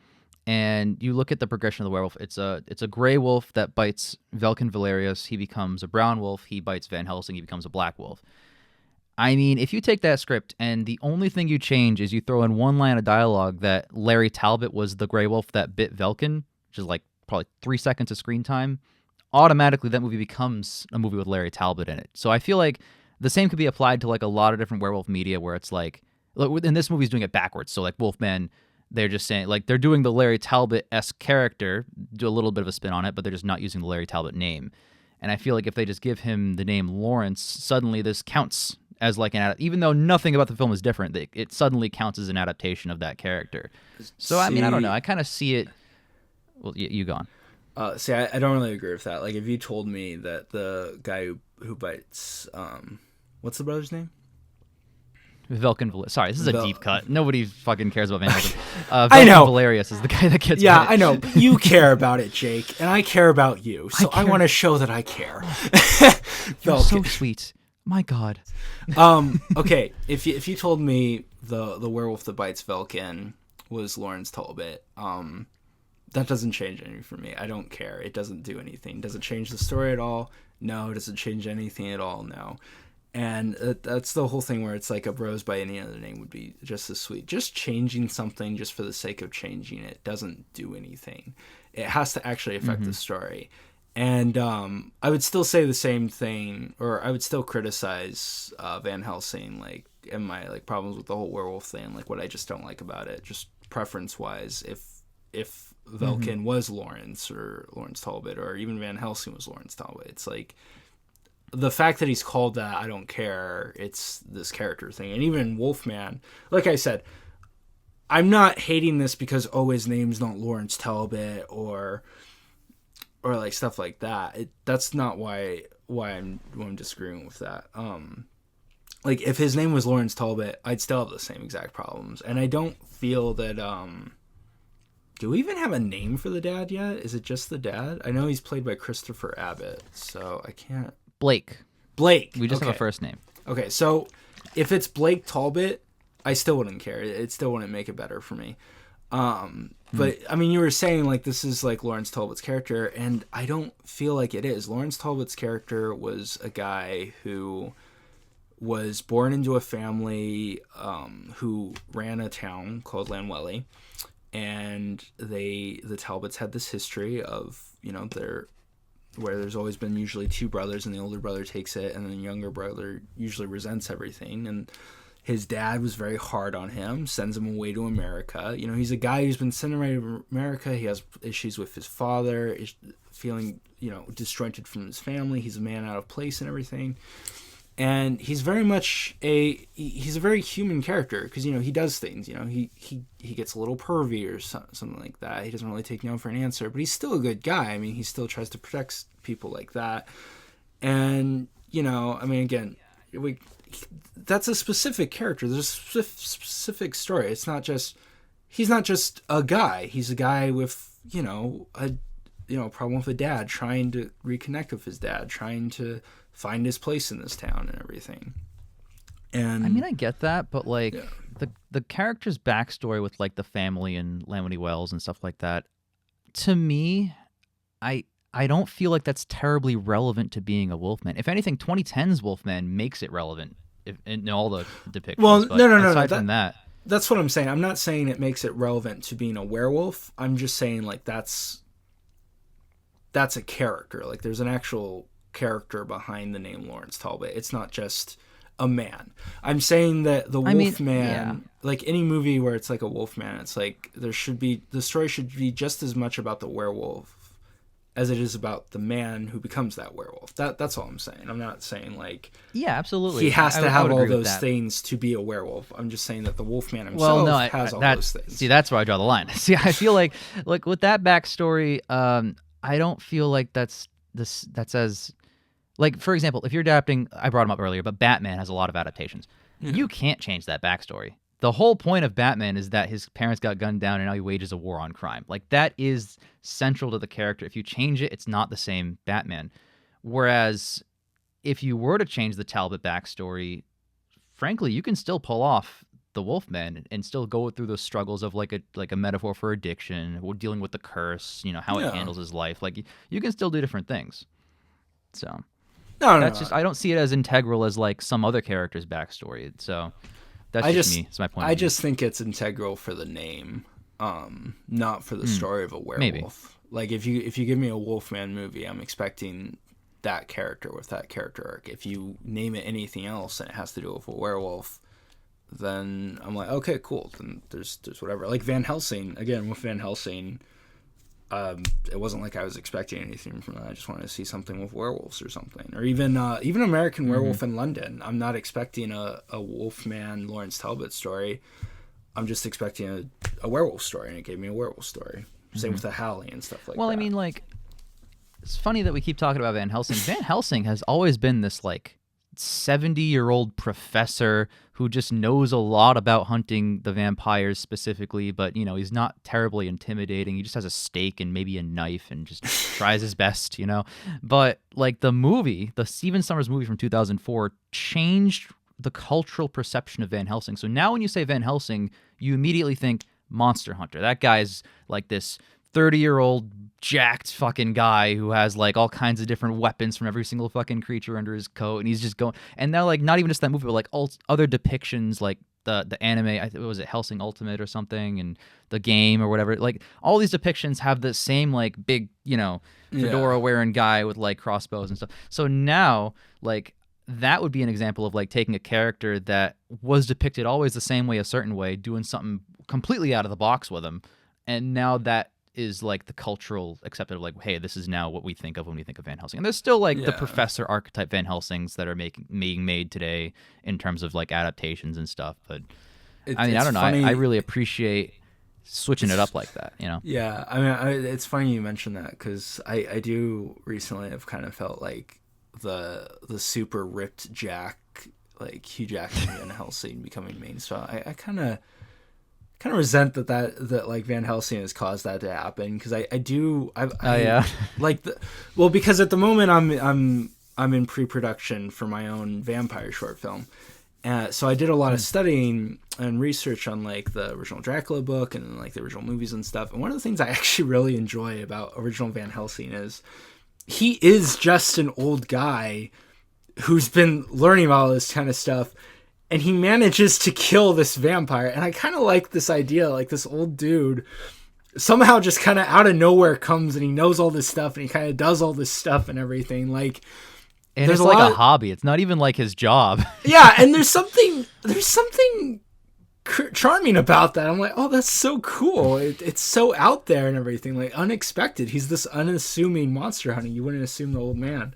Speaker 1: and you look at the progression of the werewolf, it's a gray wolf that bites Velkin Valerius. He becomes a brown wolf. He bites Van Helsing. He becomes a black wolf. I mean, if you take that script and the only thing you change is you throw in one line of dialogue that Larry Talbot was the gray wolf that bit Velkin, which is like probably 3 seconds of screen time, automatically that movie becomes a movie with Larry Talbot in it. So I feel like the same could be applied to like a lot of different werewolf media where it's like, look, and this movie's doing it backwards. So like Wolfman, they're just saying, like, they're doing the Larry Talbot-esque character, do a little bit of a spin on it, but they're just not using the Larry Talbot name. And I feel like if they just give him the name Lawrence, suddenly this counts as like even though nothing about the film is different, it suddenly counts as an adaptation of that character. So I mean, I don't know. I kind of see it. Well, you go on.
Speaker 2: See, I don't really agree with that. Like, if you told me that the guy who bites, what's the brother's name?
Speaker 1: Velkin Valerius. Sorry, this is a deep cut. Nobody fucking cares about Van Helsing.
Speaker 2: I know.
Speaker 1: Valerius is the guy that gets.
Speaker 2: Yeah, I know. But you care about it, Jake, and I care about you. So I want to show that I care.
Speaker 1: You're so sweet. My God.
Speaker 2: Okay, if you told me the werewolf that bites Velkin was Lawrence Talbot, that doesn't change anything for me. I don't care. It doesn't do anything. Does it change the story at all? No. Does it change anything at all? No. And that's the whole thing where it's like a Rose by any other name would be just as sweet. Just changing something just for the sake of changing it doesn't do anything. It has to actually affect the story. And I would still say the same thing, or I would still criticize Van Helsing, like, and my like problems with the whole werewolf thing, like what I just don't like about it, just preference wise. If Velkin was Lawrence or Lawrence Talbot, or even Van Helsing was Lawrence Talbot, it's like the fact that he's called that, I don't care. It's this character thing, and even Wolfman, like I said, I'm not hating this because his name's not Lawrence Talbot or like stuff like that. That's not why I'm disagreeing with that. Like, if his name was Lawrence Talbot, I'd still have the same exact problems. And I don't feel that do we even have a name for the dad yet? Is it just the dad? I know he's played by Christopher Abbott, so I can't.
Speaker 1: Blake.
Speaker 2: We
Speaker 1: just have a first name.
Speaker 2: Okay, so if it's Blake Talbot, I still wouldn't care. It still wouldn't make it better for me. But I mean, you were saying like this is like Lawrence Talbot's character, and I don't feel like it is. Lawrence Talbot's character was a guy who was born into a family who ran a town called Llanwelly, and the Talbots had this history of, you know, where there's always been usually two brothers, and the older brother takes it, and then the younger brother usually resents everything, and his dad was very hard on him, sends him away to America. You know, he's a guy who's been sent away to America. He has issues with his father, is feeling, you know, disjointed from his family. He's a man out of place and everything. and he's very much he's a very human character because he does things. He gets a little pervy or something like that. He doesn't really take no for an answer, but he's still a good guy. I mean, he still tries to protect people like that. And I mean, again, that's a specific character. There's a specific story. It's not just he's not just a guy. He's a guy with a problem with a dad, trying to reconnect with his dad, trying to find his place in this town and everything. And
Speaker 1: I mean, I get that, but like the character's backstory with like the family and Lamity Wells and stuff like that, to me, I don't feel like that's terribly relevant to being a Wolfman. If anything, 2010's Wolfman makes it relevant in all the depictions.
Speaker 2: Well,
Speaker 1: but
Speaker 2: no.
Speaker 1: Aside from that,
Speaker 2: that's what I'm saying. I'm not saying it makes it relevant to being a werewolf. I'm just saying like that's a character. Like there's an actual character behind the name Lawrence Talbot. It's not just a man. I'm saying that the Wolfman, like any movie where it's like a Wolfman, it's like the story should be just as much about the werewolf as it is about the man who becomes that werewolf. That's all I'm saying. I'm not saying like
Speaker 1: absolutely
Speaker 2: he has to have all those things to be a werewolf. I'm just saying that the Wolfman himself has all those things.
Speaker 1: See, that's where I draw the line. See, I feel like with that backstory, I don't feel like that's as like, for example, if you're adapting, I brought him up earlier, but Batman has a lot of adaptations. You can't change that backstory. The whole point of Batman is that his parents got gunned down and now he wages a war on crime. Like, that is central to the character. If you change it, it's not the same Batman. Whereas if you were to change the Talbot backstory, frankly, you can still pull off the Wolfman and still go through those struggles of like a metaphor for addiction, or dealing with the curse, how it handles his life. Like, you can still do different things. So that's just, I don't see it as integral as like some other character's backstory. So that's just me. It's my point.
Speaker 2: I just think it's integral for the name, not for the story of a werewolf.
Speaker 1: Maybe.
Speaker 2: Like if you give me a Wolfman movie, I'm expecting that character with that character arc. If you name it anything else and it has to do with a werewolf, then I'm like, okay, cool. Then there's whatever. Like Van Helsing, again, with Van Helsing, it wasn't like I was expecting anything from that. I just wanted to see something with werewolves or something. Or even American Werewolf in London. I'm not expecting a Wolfman Lawrence Talbot story. I'm just expecting a werewolf story, and it gave me a werewolf story. Same with the Howley and stuff like that.
Speaker 1: Well, I mean, like, it's funny that we keep talking about Van Helsing. Van Helsing has always been this, like, 70-year-old professor who just knows a lot about hunting the vampires specifically, but he's not terribly intimidating. He just has a stake and maybe a knife and just tries his best, But like the Stephen Sommers movie from 2004 changed the cultural perception of Van Helsing. So now when you say Van Helsing, you immediately think monster hunter. That guy's like this 30-year-old jacked fucking guy who has like all kinds of different weapons from every single fucking creature under his coat, and he's just going. And now, like, not even just that movie, but like all other depictions, like the anime, was it Helsing Ultimate or something, and the game or whatever. Like, all these depictions have the same like big, fedora wearing guy with like crossbows and stuff. So now, like, that would be an example of like taking a character that was depicted always the same way, a certain way, doing something completely out of the box with him, and now that is like the cultural accepted of like, hey, this is now what we think of when we think of Van Helsing. And there's still like the professor archetype Van Helsings that are being made today in terms of like adaptations and stuff. But I don't know. I really appreciate switching it up like that,
Speaker 2: Yeah, I mean, it's funny you mentioned that because I do recently have kind of felt like the super ripped Jack, like Hugh Jackman Van Helsing becoming mainstream. I kind of resent that like Van Helsing has caused that to happen, because I like because at the moment I'm in pre-production for my own vampire short film, so I did a lot of studying and research on like the original Dracula book and like the original movies and stuff. And one of the things I actually really enjoy about original Van Helsing is he is just an old guy who's been learning about all this kind of stuff. And he manages to kill this vampire. And I kind of like this idea, like this old dude somehow just kind of out of nowhere comes and he knows all this stuff and he kind of does all this stuff and everything. Like,
Speaker 1: and it's like a hobby. It's not even like his job.
Speaker 2: Yeah, and there's something charming about that. I'm like, oh, that's so cool. It's so out there and everything, like unexpected. He's this unassuming monster hunter. You wouldn't assume the old man.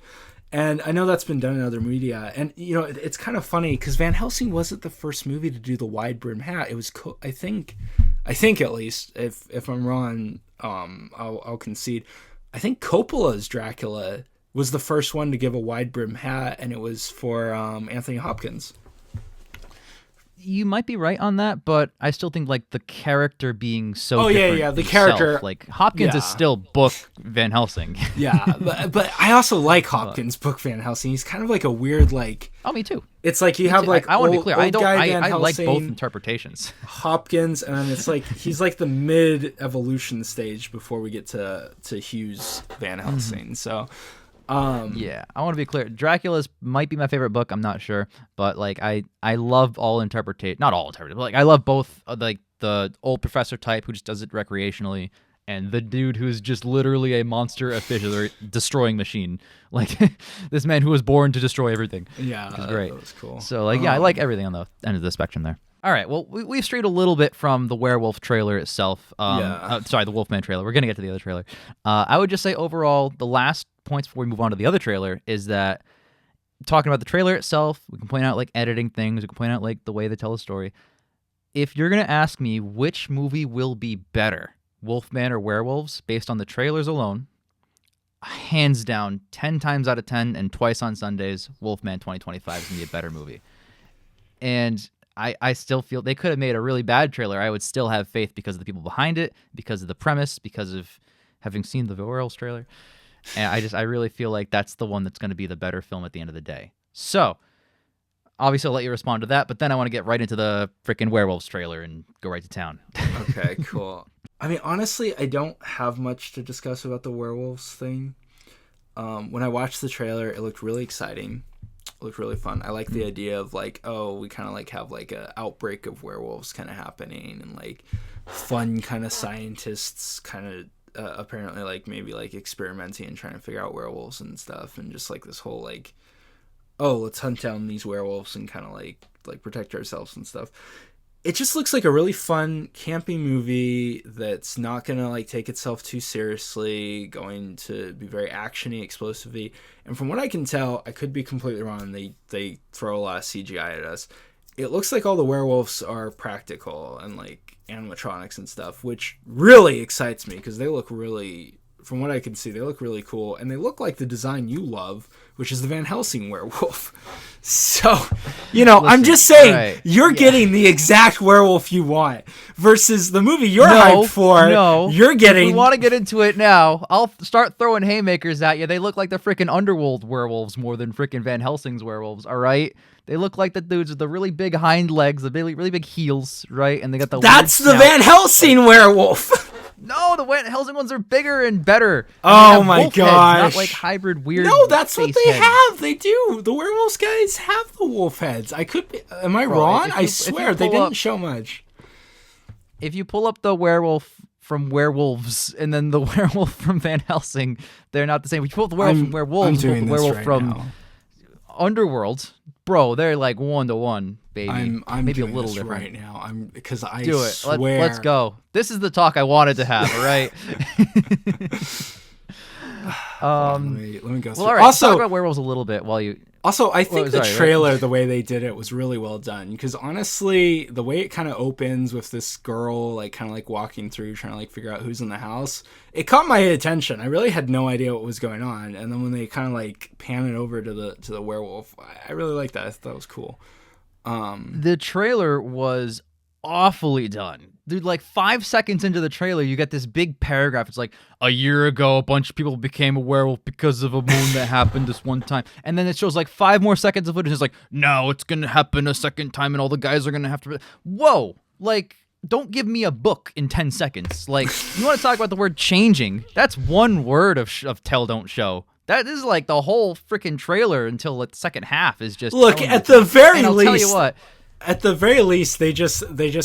Speaker 2: And I know that's been done in other media. And, it's kind of funny because Van Helsing wasn't the first movie to do the wide brim hat. It was, I think at least, if I'm wrong, I'll concede. I think Coppola's Dracula was the first one to give a wide brim hat, and it was for Anthony Hopkins.
Speaker 1: You might be right on that, but I still think like the character being so
Speaker 2: the
Speaker 1: different
Speaker 2: character,
Speaker 1: like Hopkins is still book Van Helsing.
Speaker 2: Yeah, but I also like Hopkins book Van Helsing. He's kind of like a weird like.
Speaker 1: Oh, me too.
Speaker 2: It's like you have like
Speaker 1: I want to be clear. I like
Speaker 2: Helsing,
Speaker 1: both interpretations.
Speaker 2: Hopkins, and then it's like he's like the mid evolution stage before we get to Hughes Van Helsing. So.
Speaker 1: Yeah, I want to be clear. Dracula's might be my favorite book. I'm not sure, but like I love all interpretation. Not all interpretation, but like I love both like the old professor type who just does it recreationally, and the dude who's just literally a monster official destroying machine. Like this man who was born to destroy everything.
Speaker 2: Yeah,
Speaker 1: which is great.
Speaker 2: That was cool.
Speaker 1: So like I like everything on the end of the spectrum there. All right, well, we've strayed a little bit from the werewolf trailer itself. Sorry, the Wolfman trailer. We're going to get to the other trailer. I would just say overall, the last points before we move on to the other trailer is that talking about the trailer itself, we can point out like editing things, we can point out like the way they tell the story. If you're going to ask me which movie will be better, Wolfman or Werewolves, based on the trailers alone, hands down, 10 times out of 10 and twice on Sundays, Wolfman 2025 is going to be a better movie. And I still feel they could have made a really bad trailer. I would still have faith because of the people behind it, because of the premise, because of having seen the Werewolves trailer. And I really feel like that's the one that's going to be the better film at the end of the day. So, obviously, I'll let you respond to that, but then I want to get right into the freaking Werewolves trailer and go right to town.
Speaker 2: Okay, cool. I mean, honestly, I don't have much to discuss about the Werewolves thing. When I watched the trailer, it looked really exciting. It looked really fun. I like the idea of like, we kind of like have like a outbreak of werewolves kind of happening, and like fun kind of scientists kind of apparently like maybe like experimenting and trying to figure out werewolves and stuff, and just like this whole like, let's hunt down these werewolves and kind of like protect ourselves and stuff. It just looks like a really fun campy movie that's not gonna like take itself too seriously, going to be very actiony, explosive-y. And from what I can tell, I could be completely wrong, they throw a lot of CGI at us. It looks like all the werewolves are practical and like animatronics and stuff, which really excites me because they look really, from what I can see, they look really cool, and they look like the design you love, which is the Van Helsing werewolf. So, listen, I'm just saying, you're getting the exact werewolf you want versus the movie you're hyped for.
Speaker 1: No,
Speaker 2: you're getting.
Speaker 1: If we want to get into it now, I'll start throwing haymakers at you. They look like the freaking Underworld werewolves more than freaking Van Helsing's werewolves. All right. They look like the dudes with the really big hind legs, the really big heels, right? And they got the.
Speaker 2: That's the Van Helsing werewolf.
Speaker 1: No, the Van Helsing ones are bigger and better.
Speaker 2: Oh my gosh.
Speaker 1: Not like hybrid weird.
Speaker 2: No, that's what they
Speaker 1: heads.
Speaker 2: have. They do. The werewolves guys have the wolf heads. I could be. Am I wrong? I swear they didn't show much.
Speaker 1: If you pull up the werewolf from Werewolves and then the werewolf from Van Helsing, they're not the same. If you pull up the werewolf from Werewolves,
Speaker 2: I'm doing
Speaker 1: the werewolf
Speaker 2: right
Speaker 1: from
Speaker 2: now.
Speaker 1: Underworld, bro, they're like 1-to-1, baby.
Speaker 2: I'm
Speaker 1: maybe
Speaker 2: doing
Speaker 1: a little
Speaker 2: this
Speaker 1: different
Speaker 2: right now. Because I
Speaker 1: do it.
Speaker 2: swear.
Speaker 1: Let's go. This is the talk I wanted to have. All right.
Speaker 2: Let me go through.
Speaker 1: Well, all right. Also, talk about werewolves a little bit while you.
Speaker 2: Also, I think the trailer, the way they did it, was really well done. Because honestly, the way it kind of opens with this girl, like kind of like walking through, trying to like figure out who's in the house, it caught my attention. I really had no idea what was going on, and then when they kind of like pan it over to the werewolf, I really liked that. I thought that was cool.
Speaker 1: The trailer was awfully done. Dude, like 5 seconds into the trailer, you get this big paragraph. It's like, a year ago, a bunch of people became a werewolf because of a moon that happened this one time. And then it shows like 5 more seconds of footage. It's like, no, it's going to happen a second time and all the guys are going to have to... Whoa! Like, don't give me a book in 10 seconds. Like, you want to talk about the word changing? That's one word of tell, don't show. That is like the whole freaking trailer until the second half is just...
Speaker 2: Look, at the very least...
Speaker 1: I'll tell you what...
Speaker 2: At the very least, they just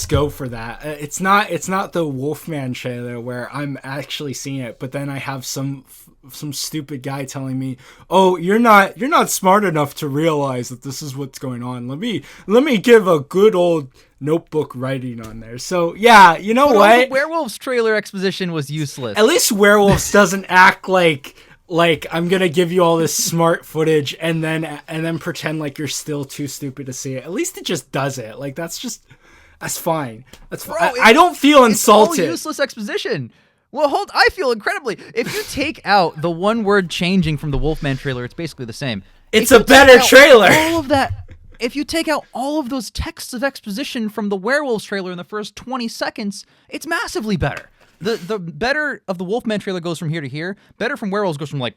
Speaker 2: go for that. It's not the Wolfman trailer where I'm actually seeing it, but then I have some stupid guy telling me, "Oh, you're not smart enough to realize that this is what's going on. Let me give a good old notebook writing on there." So yeah, you know what?
Speaker 1: The werewolves trailer exposition was useless.
Speaker 2: At least werewolves doesn't act like like I'm gonna give you all this smart footage and then pretend like you're still too stupid to see it. At least it just does it. Like that's fine. That's fine.
Speaker 1: Bro,
Speaker 2: I don't feel insulted.
Speaker 1: It's all useless exposition. Well, I feel incredibly. If you take out the one word changing from the Wolfman trailer, it's basically the same.
Speaker 2: It's a better trailer.
Speaker 1: All of that. If you take out all of those texts of exposition from the Werewolves trailer in the first 20 seconds, it's massively better. The better of the Wolfman trailer goes from here to here. Better from Werewolves goes from like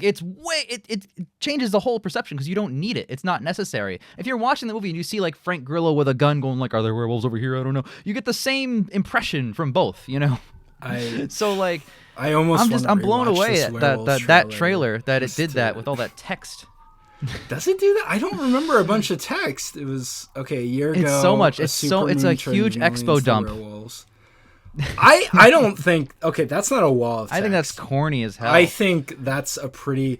Speaker 1: it's way it changes the whole perception because you don't need it. It's not necessary. If you're watching the movie and you see like Frank Grillo with a gun going like, "Are there werewolves over here? I don't know." You get the same impression from both. So like I'm blown away at that trailer that it did that with all that text.
Speaker 2: Does it do that? I don't remember a bunch of text. It was a year ago.
Speaker 1: It's so much. It's a huge expo dump.
Speaker 2: I don't think. Okay, that's not a wall of text.
Speaker 1: I think that's corny as hell.
Speaker 2: I think that's a pretty.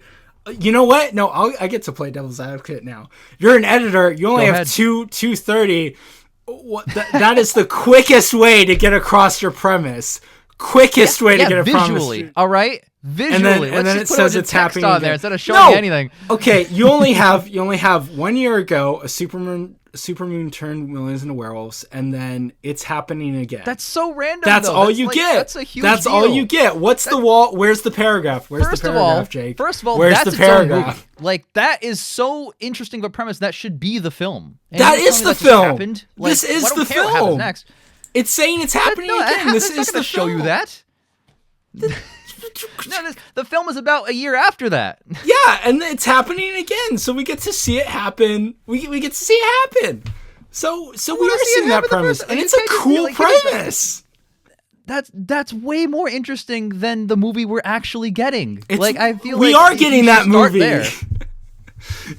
Speaker 2: You know what? No, I get to play devil's advocate now. You're an editor. You only have 2:30. That is the quickest way to get across your premise. Quickest way to get a
Speaker 1: visually. All right, visually.
Speaker 2: And then it says it's happening
Speaker 1: on there instead of showing anything.
Speaker 2: Okay, you only have 1 year ago a supermoon turned millions into werewolves, and then it's happening again.
Speaker 1: That's so random.
Speaker 2: That's all you get.
Speaker 1: That's a huge
Speaker 2: That's
Speaker 1: deal.
Speaker 2: all you get. What's the wall? Where's the paragraph? Jake?
Speaker 1: First of all,
Speaker 2: where's
Speaker 1: that's
Speaker 2: the paragraph?
Speaker 1: Like that is so interesting of a premise. That should be the film.
Speaker 2: And that is the film. This is the film.
Speaker 1: Next.
Speaker 2: It's saying it's happening again. This is the
Speaker 1: show you that. No, the film is about a year after that.
Speaker 2: Yeah, and it's happening again, so we get to see it happen. We get to see it happen. So we are seeing that premise, and it's a cool premise.
Speaker 1: That's way more interesting than the movie we're actually getting. I feel
Speaker 2: we
Speaker 1: like
Speaker 2: are getting that movie.
Speaker 1: This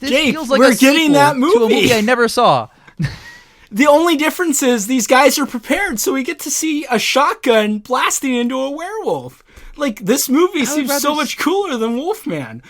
Speaker 2: Jake,
Speaker 1: feels like
Speaker 2: we're getting that movie
Speaker 1: to a movie I never saw.
Speaker 2: The only difference is these guys are prepared, so we get to see a shotgun blasting into a werewolf. Like, this movie seems so much cooler than Wolfman.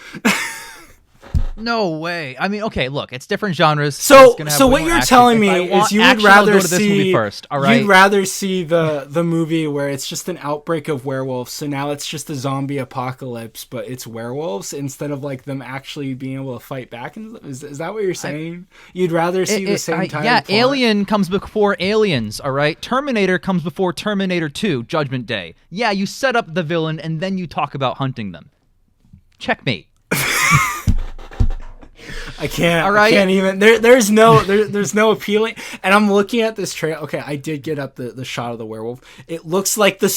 Speaker 1: No way. I mean, okay, look, it's different genres.
Speaker 2: So what you're telling me is you would rather see
Speaker 1: first, all right?
Speaker 2: You'd rather see the movie where it's just an outbreak of werewolves. So now it's just a zombie apocalypse, but it's werewolves instead of like them actually being able to fight back. Is that what you're saying? You'd rather see the same time?
Speaker 1: Yeah, plot? Alien comes before Aliens, all right? Terminator comes before Terminator 2, Judgment Day. Yeah, you set up the villain and then you talk about hunting them. Checkmate.
Speaker 2: I can't. All right. I can't even. There's no appealing. And I'm looking at this trailer. Okay, I did get up the shot of the werewolf. It looks like the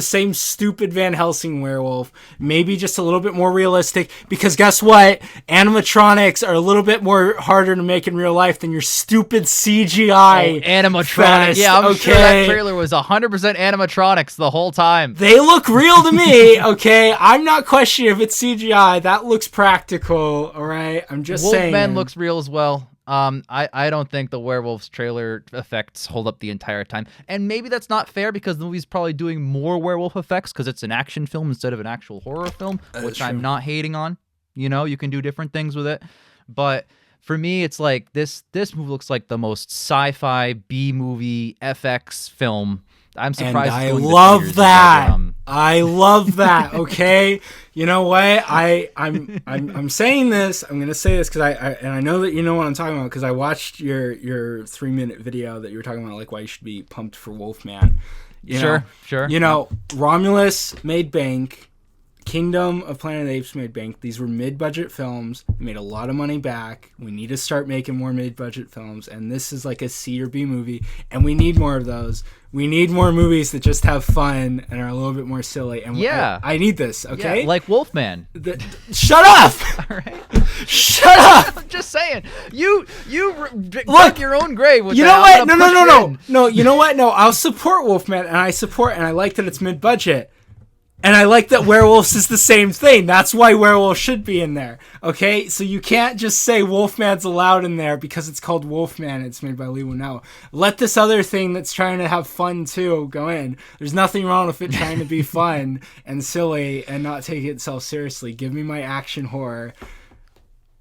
Speaker 2: same stupid Van Helsing werewolf, maybe just a little bit more realistic. Because guess what? Animatronics are a little bit more harder to make in real life than your stupid CGI.
Speaker 1: Animatronics. Yeah, I'm sure that trailer was 100% animatronics the whole time.
Speaker 2: They look real to me. Okay, I'm not questioning if it's CGI. That looks practical. All right, I'm just saying.
Speaker 1: Wolfman looks real as well. I don't think the werewolves trailer effects hold up the entire time. And maybe that's not fair because the movie's probably doing more werewolf effects because it's an action film instead of an actual horror film, which I'm not hating on. You can do different things with it. But for me, it's like this movie looks like the most sci-fi B-movie FX film. I'm surprised.
Speaker 2: And I love that. I love that. Okay, you know what? I'm saying this. I'm gonna say this because I know that you know what I'm talking about because I watched your 3-minute video that you were talking about, like why you should be pumped for Wolfman.
Speaker 1: Sure.
Speaker 2: Romulus made bank. Kingdom of Planet of the Apes made bank. These were mid-budget films. Made a lot of money back. We need to start making more mid-budget films. And this is like a C or B movie. And we need more of those. We need more movies that just have fun and are a little bit more silly. And I need this, okay?
Speaker 1: Yeah, like Wolfman.
Speaker 2: Shut up!
Speaker 1: All right.
Speaker 2: Shut up!
Speaker 1: I'm just saying. You dug your own grave with
Speaker 2: that. You know what? No, you know what? No, I'll support Wolfman. And I like that it's mid-budget. And I like that werewolves is the same thing. That's why werewolves should be in there. Okay? So you can't just say Wolfman's allowed in there because it's called Wolfman. It's made by Lee Winnell. Let this other thing that's trying to have fun too go in. There's nothing wrong with it trying to be fun and silly and not take itself seriously. Give me my action horror.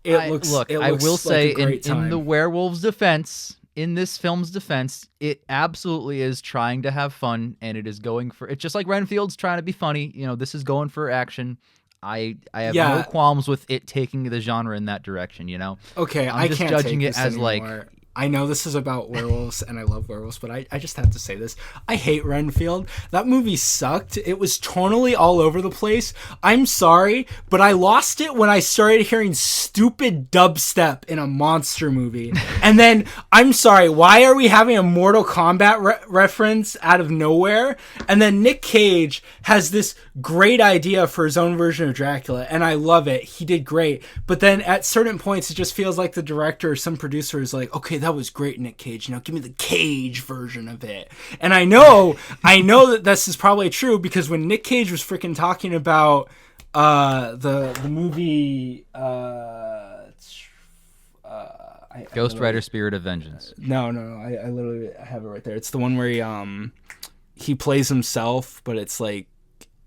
Speaker 1: I will say in the werewolves' defense, in this film's defense, it absolutely is trying to have fun, and it is going for it's just like Renfield's trying to be funny. This is going for action. I have
Speaker 2: Yeah.
Speaker 1: no qualms with it taking the genre in that direction. You know.
Speaker 2: Okay,
Speaker 1: I'm
Speaker 2: I
Speaker 1: just
Speaker 2: can't
Speaker 1: judging
Speaker 2: take
Speaker 1: it
Speaker 2: this
Speaker 1: as
Speaker 2: anymore.
Speaker 1: like.
Speaker 2: I know this is about werewolves, and I love werewolves, but I just have to say this. I hate Renfield. That movie sucked. It was tonally all over the place. I'm sorry, but I lost it when I started hearing stupid dubstep in a monster movie. And then, I'm sorry, why are we having a Mortal Kombat reference out of nowhere? And then Nick Cage has this great idea for his own version of Dracula, and I love it. He did great. But then at certain points, it just feels like the director or some producer is like, okay, that was great, Nick Cage. Now give me the Cage version of it. And I know that this is probably true because when Nick Cage was freaking talking about the movie
Speaker 1: Ghost Rider: Spirit of Vengeance.
Speaker 2: No, I literally have it right there. It's the one where he plays himself, but it's like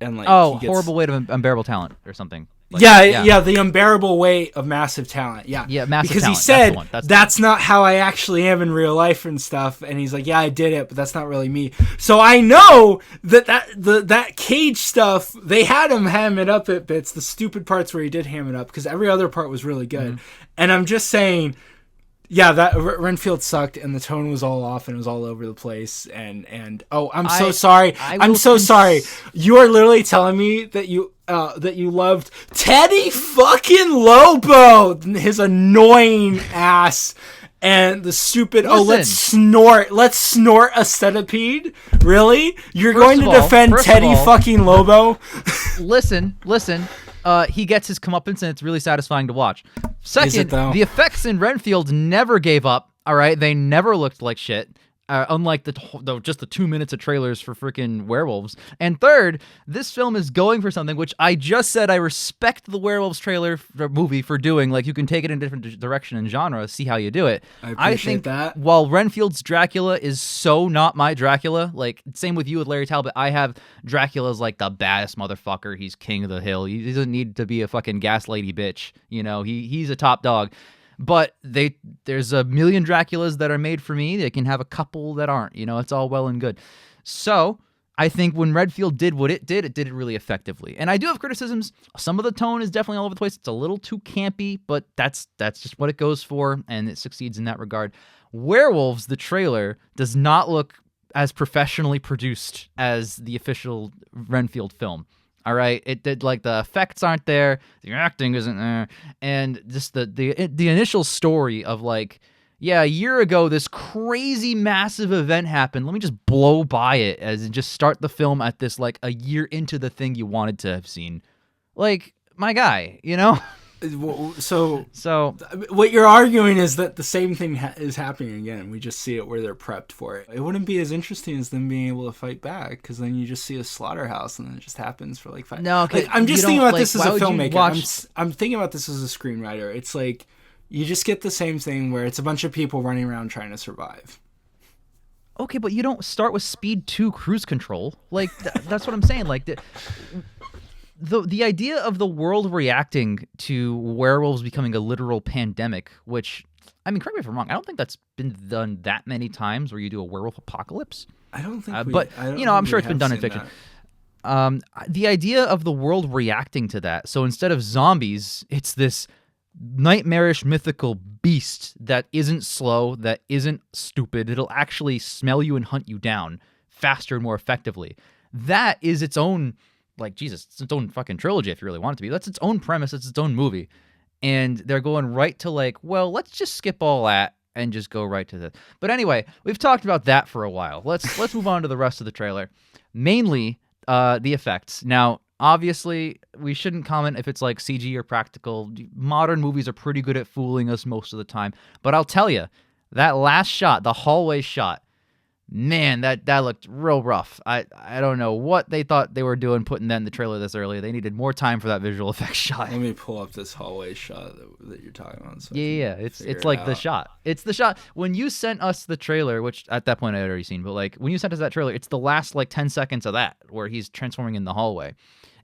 Speaker 2: and like
Speaker 1: Oh,
Speaker 2: he gets...
Speaker 1: Horrible Weight of Unbearable Talent or something. Like,
Speaker 2: yeah, the unbearable weight of massive talent. Yeah,
Speaker 1: massive
Speaker 2: because
Speaker 1: talent.
Speaker 2: he said
Speaker 1: that's
Speaker 2: not how I actually am in real life and stuff. And he's like, yeah, I did it, but that's not really me. So I know that Cage stuff, they had him ham it up at bits. The stupid parts where he did ham it up because every other part was really good. Mm-hmm. And I'm just saying. Yeah, that Renfield sucked, and the tone was all off, and it was all over the place. And I'm so sorry. I'm so sorry. You are literally telling me that you loved Teddy fucking Lobo, his annoying ass, and the stupid.
Speaker 1: Listen.
Speaker 2: Let's snort a centipede. Really? You're going to defend Teddy fucking Lobo?
Speaker 1: Listen. He gets his comeuppance, and it's really satisfying to watch. Second, the effects in Renfield never gave up. All right, they never looked like shit. Unlike just the 2 minutes of trailers for freaking Werewolves. And third, this film is going for something which I just said I respect the Werewolves trailer movie for doing. Like, you can take it in a different direction and genre, see how you do it.
Speaker 2: I appreciate that.
Speaker 1: While Renfield's Dracula is so not my Dracula, like, same with you with Larry Talbot, I have Dracula as like the baddest motherfucker. He's king of the hill. He doesn't need to be a fucking gas lady bitch. You know, he's a top dog. But there's a million Draculas that are made for me. They can have a couple that aren't. You know, it's all well and good. So I think when Renfield did what it did it really effectively. And I do have criticisms. Some of the tone is definitely all over the place. It's a little too campy, but that's just what it goes for, and it succeeds in that regard. Werewolves, the trailer, does not look as professionally produced as the official Renfield film. All right, it did, like, the effects aren't there, the acting isn't there, and just the initial story of, like, yeah, a year ago this crazy massive event happened. Let me just blow by it and just start the film at this, like, a year into the thing you wanted to have seen. Like, my guy, you know?
Speaker 2: So what you're arguing is that the same thing is happening again. We just see it where they're prepped for it. It wouldn't be as interesting as them being able to fight back, because then you just see a slaughterhouse and then it just happens for like 5.
Speaker 1: No,
Speaker 2: like, I'm just thinking about this as a filmmaker. I'm thinking about this as a screenwriter. It's like you just get the same thing where it's a bunch of people running around trying to survive.
Speaker 1: Okay, but you don't start with Speed 2 cruise control. Like, that's what I'm saying. Like, the idea of the world reacting to werewolves becoming a literal pandemic, which, I mean, correct me if I'm wrong, I don't think that's been done that many times where you do a werewolf apocalypse.
Speaker 2: I don't think
Speaker 1: I'm sure it's been done in fiction. The idea of the world reacting to that, so instead of zombies, it's this nightmarish mythical beast that isn't slow, that isn't stupid. It'll actually smell you and hunt you down faster and more effectively. That is its own... Like, Jesus, it's its own fucking trilogy if you really want it to be. That's its own premise. It's its own movie. And they're going right to, like, well, let's just skip all that and just go right to this. But anyway, we've talked about that for a while. Let's move on to the rest of the trailer. Mainly, the effects. Now, obviously, we shouldn't comment if it's, like, CG or practical. Modern movies are pretty good at fooling us most of the time. But I'll tell you, that last shot, the hallway shot, man, that looked real rough. I don't know what they thought they were doing putting that in the trailer this early. They needed more time for that visual effects shot.
Speaker 2: Let me pull up this hallway shot that you're talking about. So
Speaker 1: yeah. It's like the shot. It's the shot. When you sent us the trailer, which at that point I had already seen, but like when you sent us that trailer, it's the last like 10 seconds of that where he's transforming in the hallway.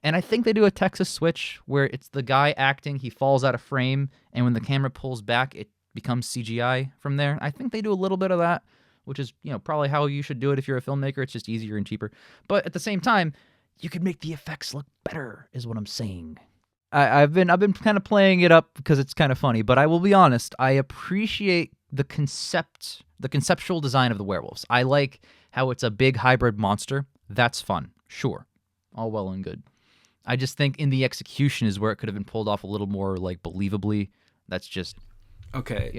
Speaker 1: And I think they do a Texas switch where it's the guy acting, he falls out of frame, and when the camera pulls back, it becomes CGI from there. I think they do a little bit of that, which is, you know, probably how you should do it if you're a filmmaker. It's just easier and cheaper. But at the same time, you could make the effects look better, is what I'm saying. I've been kind of playing it up because it's kind of funny, but I will be honest. I appreciate the conceptual design of the werewolves. I like how it's a big hybrid monster. That's fun. Sure, all well and good. I just think in the execution is where it could have been pulled off a little more like believably. That's just
Speaker 2: okay.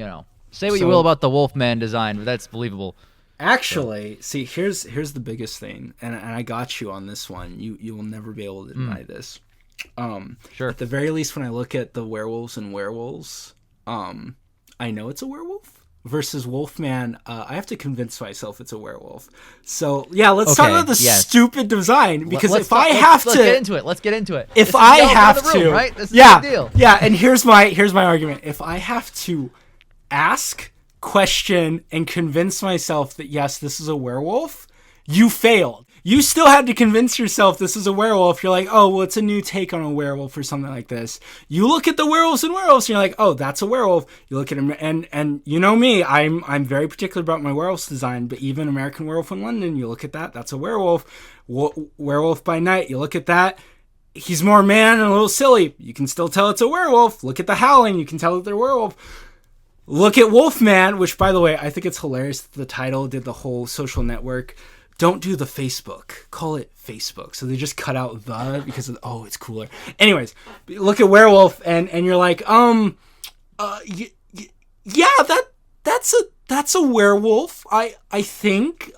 Speaker 1: Say what you will about the Wolfman design, but that's believable.
Speaker 2: Actually, see, here's the biggest thing, and I got you on this one. You will never be able to deny this.
Speaker 1: Sure.
Speaker 2: At the very least, when I look at the werewolves and werewolves, I know it's a werewolf. Versus Wolfman, I have to convince myself it's a werewolf. So yeah, let's talk about the stupid design because let's
Speaker 1: get into it. Let's get into it.
Speaker 2: If I have to,
Speaker 1: right? This is
Speaker 2: a
Speaker 1: big deal.
Speaker 2: Yeah, and here's my argument. If I have to ask, question, and convince myself that yes, this is a werewolf, you failed. You still had to convince yourself this is a werewolf. You're like, oh, well, it's a new take on a werewolf or something like this. You look at the werewolves and werewolves, and you're like, oh, that's a werewolf. You look at him, and you know me, I'm very particular about my werewolf design. But even American Werewolf in London, you look at that, that's a werewolf. Werewolf by Night, you look at that. He's more man and a little silly. You can still tell it's a werewolf. Look at the Howling, you can tell that they're a werewolf. Look at Wolfman, which, by the way, I think it's hilarious that the title did the whole Social Network. Don't do the Facebook. Call it Facebook. So they just cut out the because of, it's cooler. Anyways, look at Werewolf and you're like, that's a werewolf. I think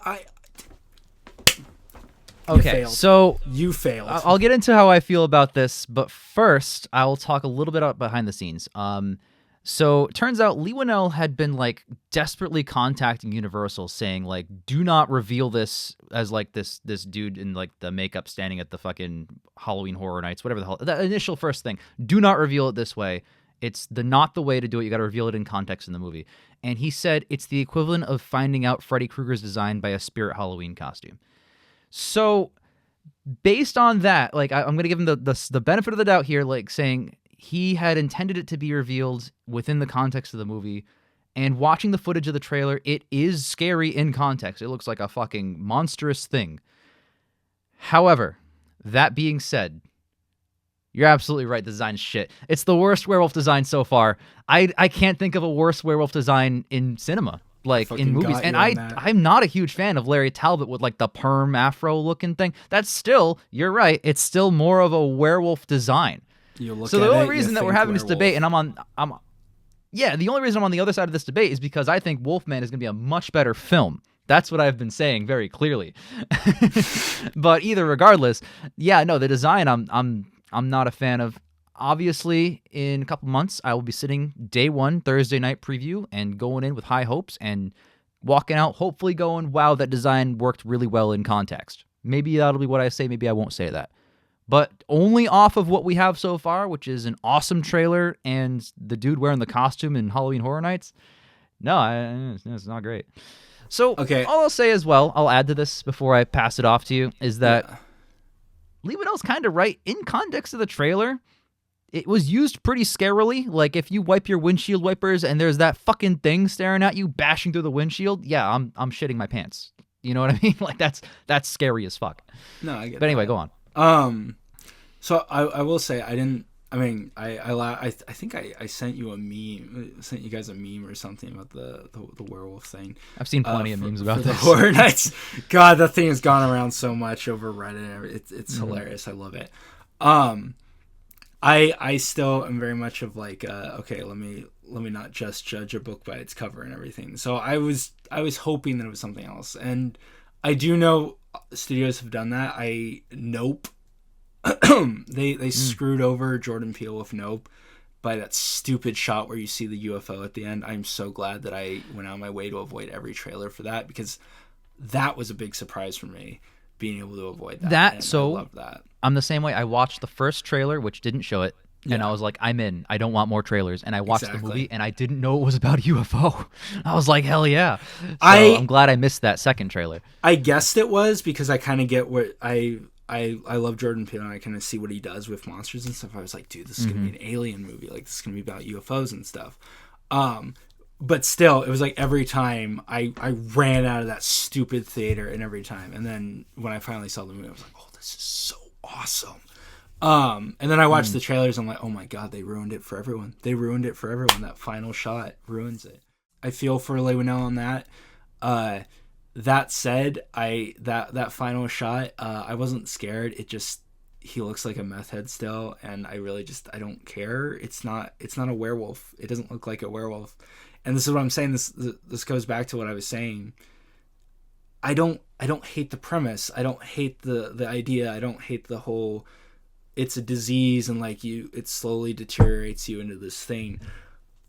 Speaker 1: Okay, so
Speaker 2: you failed.
Speaker 1: I'll get into how I feel about this, but first I will talk a little bit about behind the scenes. So it turns out Lee Winnell had been like desperately contacting Universal saying like, do not reveal this as like this dude in like the makeup standing at the fucking Halloween Horror Nights, whatever the hell, the initial first thing. Do not reveal it this way. It's not the way to do it. You got to reveal it in context in the movie. And he said it's the equivalent of finding out Freddy Krueger's design by a Spirit Halloween costume. So based on that, like I'm going to give him the benefit of the doubt here, like saying he had intended it to be revealed within the context of the movie, and watching the footage of the trailer, it is scary in context. It looks like a fucking monstrous thing. However, that being said, you're absolutely right. The design's shit. It's the worst werewolf design so far. I can't think of a worse werewolf design in cinema, like in movies. And I'm not a huge fan of Larry Talbot with like the perm afro looking thing. That's still, you're right, it's still more of a werewolf design. So the only reason that we're having this debate, and the only reason I'm on the other side of this debate is because I think Wolfman is going to be a much better film. That's what I've been saying very clearly. But regardless, the design I'm not a fan of. Obviously, in a couple months, I will be sitting day one Thursday night preview and going in with high hopes and walking out hopefully going, wow, that design worked really well in context. Maybe that'll be what I say. Maybe I won't say that. But only off of what we have so far, which is an awesome trailer and the dude wearing the costume in Halloween Horror Nights, it's not great. So all I'll say as well, I'll add to this before I pass it off to you, is that Lee Winnell's kind of right. In context of the trailer, it was used pretty scarily. Like if you wipe your windshield wipers and there's that fucking thing staring at you, bashing through the windshield, I'm shitting my pants. You know what I mean? Like that's scary as fuck.
Speaker 2: No, I get it.
Speaker 1: But anyway, go on.
Speaker 2: So I will say I think I sent you a meme, sent you guys a meme or something about the werewolf thing.
Speaker 1: I've seen plenty of memes about
Speaker 2: the
Speaker 1: this.
Speaker 2: Horror Nights. God, that thing has gone around so much over Reddit. It's hilarious. I love it. I still am very much of like, okay, let me not just judge a book by its cover and everything. So I was hoping that it was something else, and I do know studios have done that. Nope. They screwed over Jordan Peele with Nope by that stupid shot where you see the UFO at the end. I'm so glad that I went out of my way to avoid every trailer for that, because that was a big surprise for me, being able to avoid that. I love that.
Speaker 1: I'm the same way. I watched the first trailer, which didn't show it, and I was like, I'm in. I don't want more trailers. And I watched the movie, and I didn't know it was about a UFO. I was like, hell yeah. So I'm glad I missed that second trailer.
Speaker 2: I guessed it was because I kind of get what I love Jordan Peele, and I kind of see what he does with monsters and stuff. I was like, dude, this is going to be an alien movie. Like, this is going to be about UFOs and stuff. But still, it was like every time I ran out of that stupid theater, and every time. And then when I finally saw the movie, I was like, oh, this is so awesome. And then I watched the trailers. I'm like, oh my god, they ruined it for everyone. They ruined it for everyone. That final shot ruins it. I feel for Leigh Whannell on that. That said, that final shot, I wasn't scared. It just, he looks like a meth head still, and I really just, I don't care. It's not a werewolf. It doesn't look like a werewolf. And this is what I'm saying. This goes back to what I was saying. I don't hate the premise. I don't hate the idea. I don't hate the whole, it's a disease and like it slowly deteriorates you into this thing.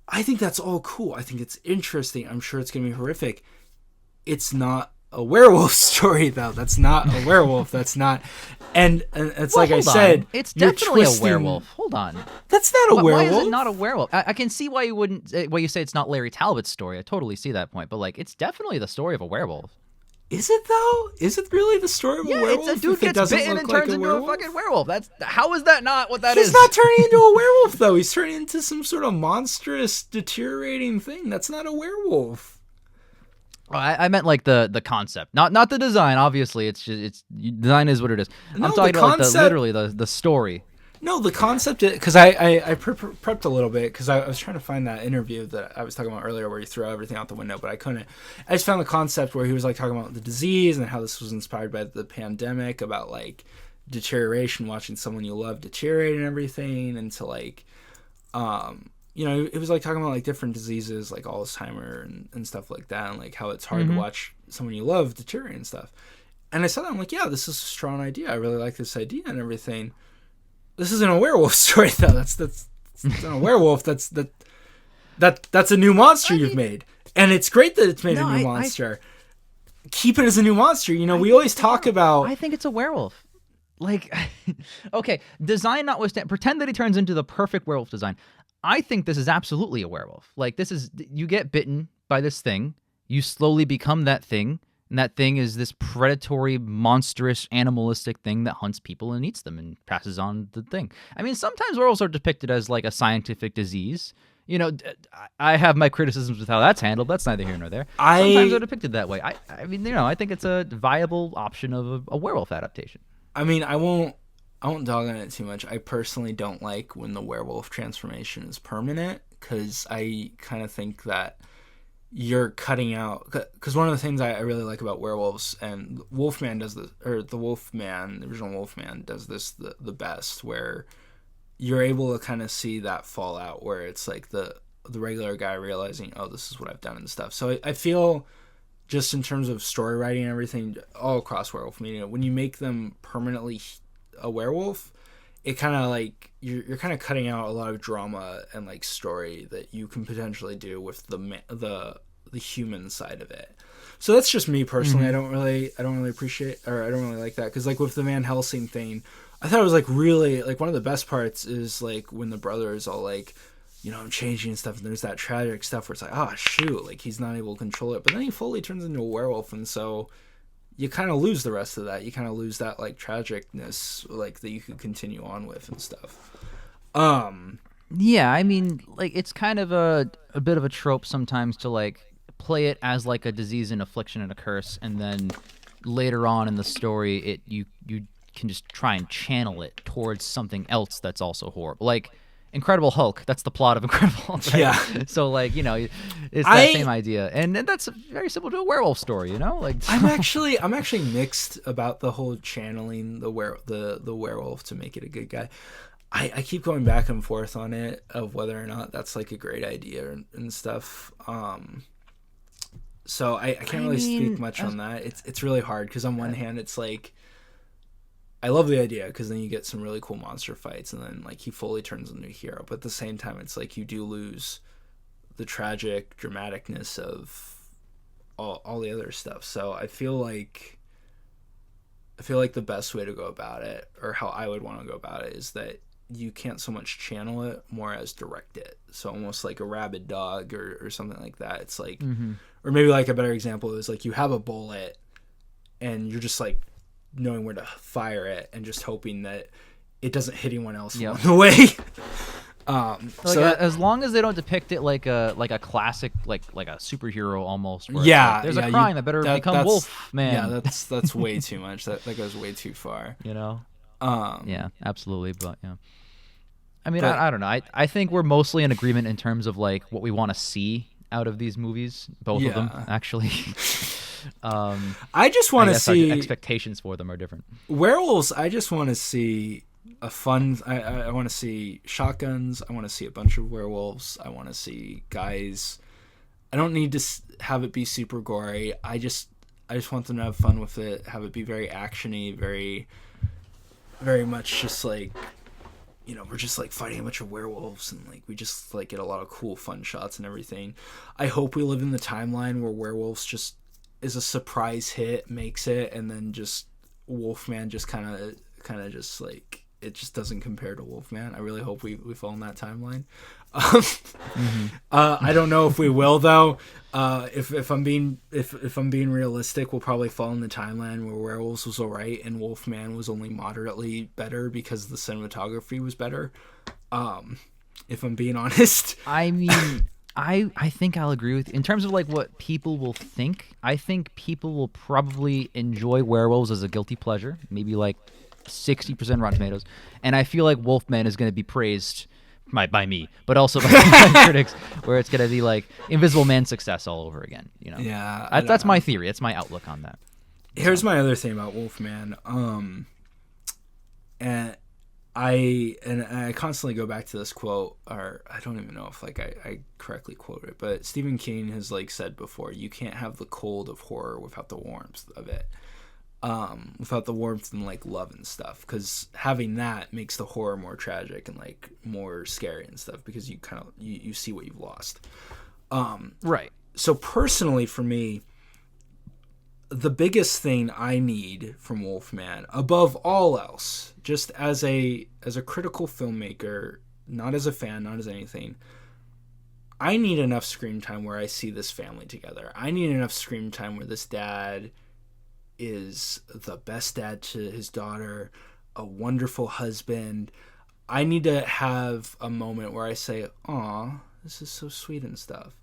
Speaker 2: I think that's all cool. I think it's interesting. I'm sure it's going to be horrific. It's not a werewolf story though. That's not a werewolf. That's not, and it's
Speaker 1: well,
Speaker 2: like I said,
Speaker 1: it's definitely a werewolf. Hold on.
Speaker 2: That's not a werewolf.
Speaker 1: Why is it not a werewolf? I can see why you wouldn't, why you say it's not Larry Talbot's story. I totally see that point, but like, it's definitely the story of a werewolf.
Speaker 2: Is it though? Is it really the story of a werewolf?
Speaker 1: It's a dude gets bitten and turns into a fucking werewolf. How is that not what that is?
Speaker 2: He's not turning into a werewolf though. He's turning into some sort of monstrous, deteriorating thing. That's not a werewolf.
Speaker 1: Oh, I meant like the concept, not the design. Obviously, design is what it is.
Speaker 2: No,
Speaker 1: I'm talking about like literally the story.
Speaker 2: No, the concept, because I prepped a little bit because I was trying to find that interview that I was talking about earlier where he threw everything out the window, but I couldn't. I just found the concept where he was like talking about the disease and how this was inspired by the pandemic, about like deterioration, watching someone you love deteriorate and everything, and to like, it was like talking about like different diseases like Alzheimer and stuff like that, and like how it's hard to watch someone you love deteriorate and stuff. And I said that, I'm like, yeah, this is a strong idea. I really like this idea and everything. This isn't a werewolf story though. That's not a werewolf. That's a new monster you've made, and it's great that it's made a new monster. Keep it as a new monster. We always talk about.
Speaker 1: I think it's a werewolf. Like, okay, design notwithstanding, pretend that he turns into the perfect werewolf design. I think this is absolutely a werewolf. Like, you get bitten by this thing, you slowly become that thing. And that thing is this predatory, monstrous, animalistic thing that hunts people and eats them and passes on the thing. I mean, sometimes werewolves are depicted as like a scientific disease. I have my criticisms with how that's handled. That's neither here nor there. Sometimes they're depicted that way. I mean, I think it's a viable option of a werewolf adaptation.
Speaker 2: I mean, I won't dog on it too much. I personally don't like when the werewolf transformation is permanent, because I kind of think that you're cutting out, because one of the things I really like about werewolves, and Wolfman does this, or the original Wolfman does this the best, where you're able to kind of see that fallout, where it's like the regular guy realizing, oh, this is what I've done and stuff. So I feel, just in terms of story writing and everything, all across werewolf media, when you make them permanently a werewolf, it kind of like you're kind of cutting out a lot of drama and like story that you can potentially do with the human side of it. So that's just me personally. I don't really appreciate, or I don't really like that, because like with the Van Helsing thing, I thought it was like really like one of the best parts is like when the brother is all like, I'm changing and stuff, and there's that tragic stuff where it's like, oh shoot, like he's not able to control it, but then he fully turns into a werewolf, and so you kind of lose the rest of that. You kind of lose that like tragicness, like that you could continue on with and stuff.
Speaker 1: Yeah, I mean, like it's kind of a bit of a trope sometimes to like play it as like a disease and affliction and a curse, and then later on in the story, you can just try and channel it towards something else that's also horrible, like Incredible Hulk. That's the plot of Incredible Hulk, right? Yeah. So like, it's that same idea, and that's very similar to a werewolf story, like.
Speaker 2: I'm actually mixed about the whole channeling the werewolf to make it a good guy. I keep going back and forth on it of whether or not that's like a great idea and stuff. So I can't really speak much on that. It's really hard, because on one hand it's like, I love the idea, because then you get some really cool monster fights, and then like he fully turns into a hero. But at the same time, it's like you do lose the tragic dramaticness of all the other stuff. So I feel like the best way to go about it, or how I would want to go about it, is that you can't so much channel it, more as direct it. So almost like a rabid dog or something like that. It's like, or maybe like a better example is like you have a bullet, and you're just like knowing where to fire it and just hoping that it doesn't hit anyone else along the way.
Speaker 1: As long as they don't depict it like a classic, like a superhero almost. Where there's a crime that better become Wolfman.
Speaker 2: Yeah, that's way too much. That goes way too far.
Speaker 1: Yeah, absolutely. But yeah, I mean,
Speaker 2: But
Speaker 1: I don't know. I think we're mostly in agreement in terms of like what we want to see out of these movies, both of them
Speaker 2: yeah,
Speaker 1: actually.
Speaker 2: I just
Speaker 1: I
Speaker 2: want to
Speaker 1: guess our
Speaker 2: see
Speaker 1: expectations for them are different.
Speaker 2: werewolves. I just want to see a fun. I want to see shotguns. I want to see a bunch of werewolves. I want to see guys. I don't need to have it be super gory. I just want them to have fun with it. Have it be very actiony, very much just like, we're just like fighting a bunch of werewolves, and like we just like get a lot of cool fun shots and everything. I hope we live in the timeline where werewolves just is a surprise hit, makes it, and then just Wolfman just kind of just like it just doesn't compare to Wolfman. I really hope we fall in that timeline. I don't know if we will though. If I'm being realistic, we'll probably fall in the timeline where Werewolves was alright and Wolfman was only moderately better because the cinematography was better. If I'm being honest,
Speaker 1: I mean, I think I'll agree with you. In terms of like what people will think, I think people will probably enjoy Werewolves as a guilty pleasure, maybe like 60% Rotten Tomatoes, and I feel like Wolfman is going to be praised by me, but also by critics, where it's going to be like Invisible Man success all over again.
Speaker 2: Yeah,
Speaker 1: That's my theory. That's my outlook on that.
Speaker 2: Here's my other thing about Wolfman. And I constantly go back to this quote, or I don't even know if like I correctly quote it, but Stephen King has like said before, you can't have the cold of horror without the warmth of it. Without the warmth and like love and stuff, because having that makes the horror more tragic and like more scary and stuff, because you kind of you see what you've lost.
Speaker 1: Right.
Speaker 2: So personally for me, the biggest thing I need from Wolfman above all else, just as a critical filmmaker, not as a fan, not as anything, I need enough screen time where I see this family together. I need enough screen time where this dad is the best dad to his daughter, a wonderful husband. I need to have a moment where I say, "Aw, this is so sweet" and stuff.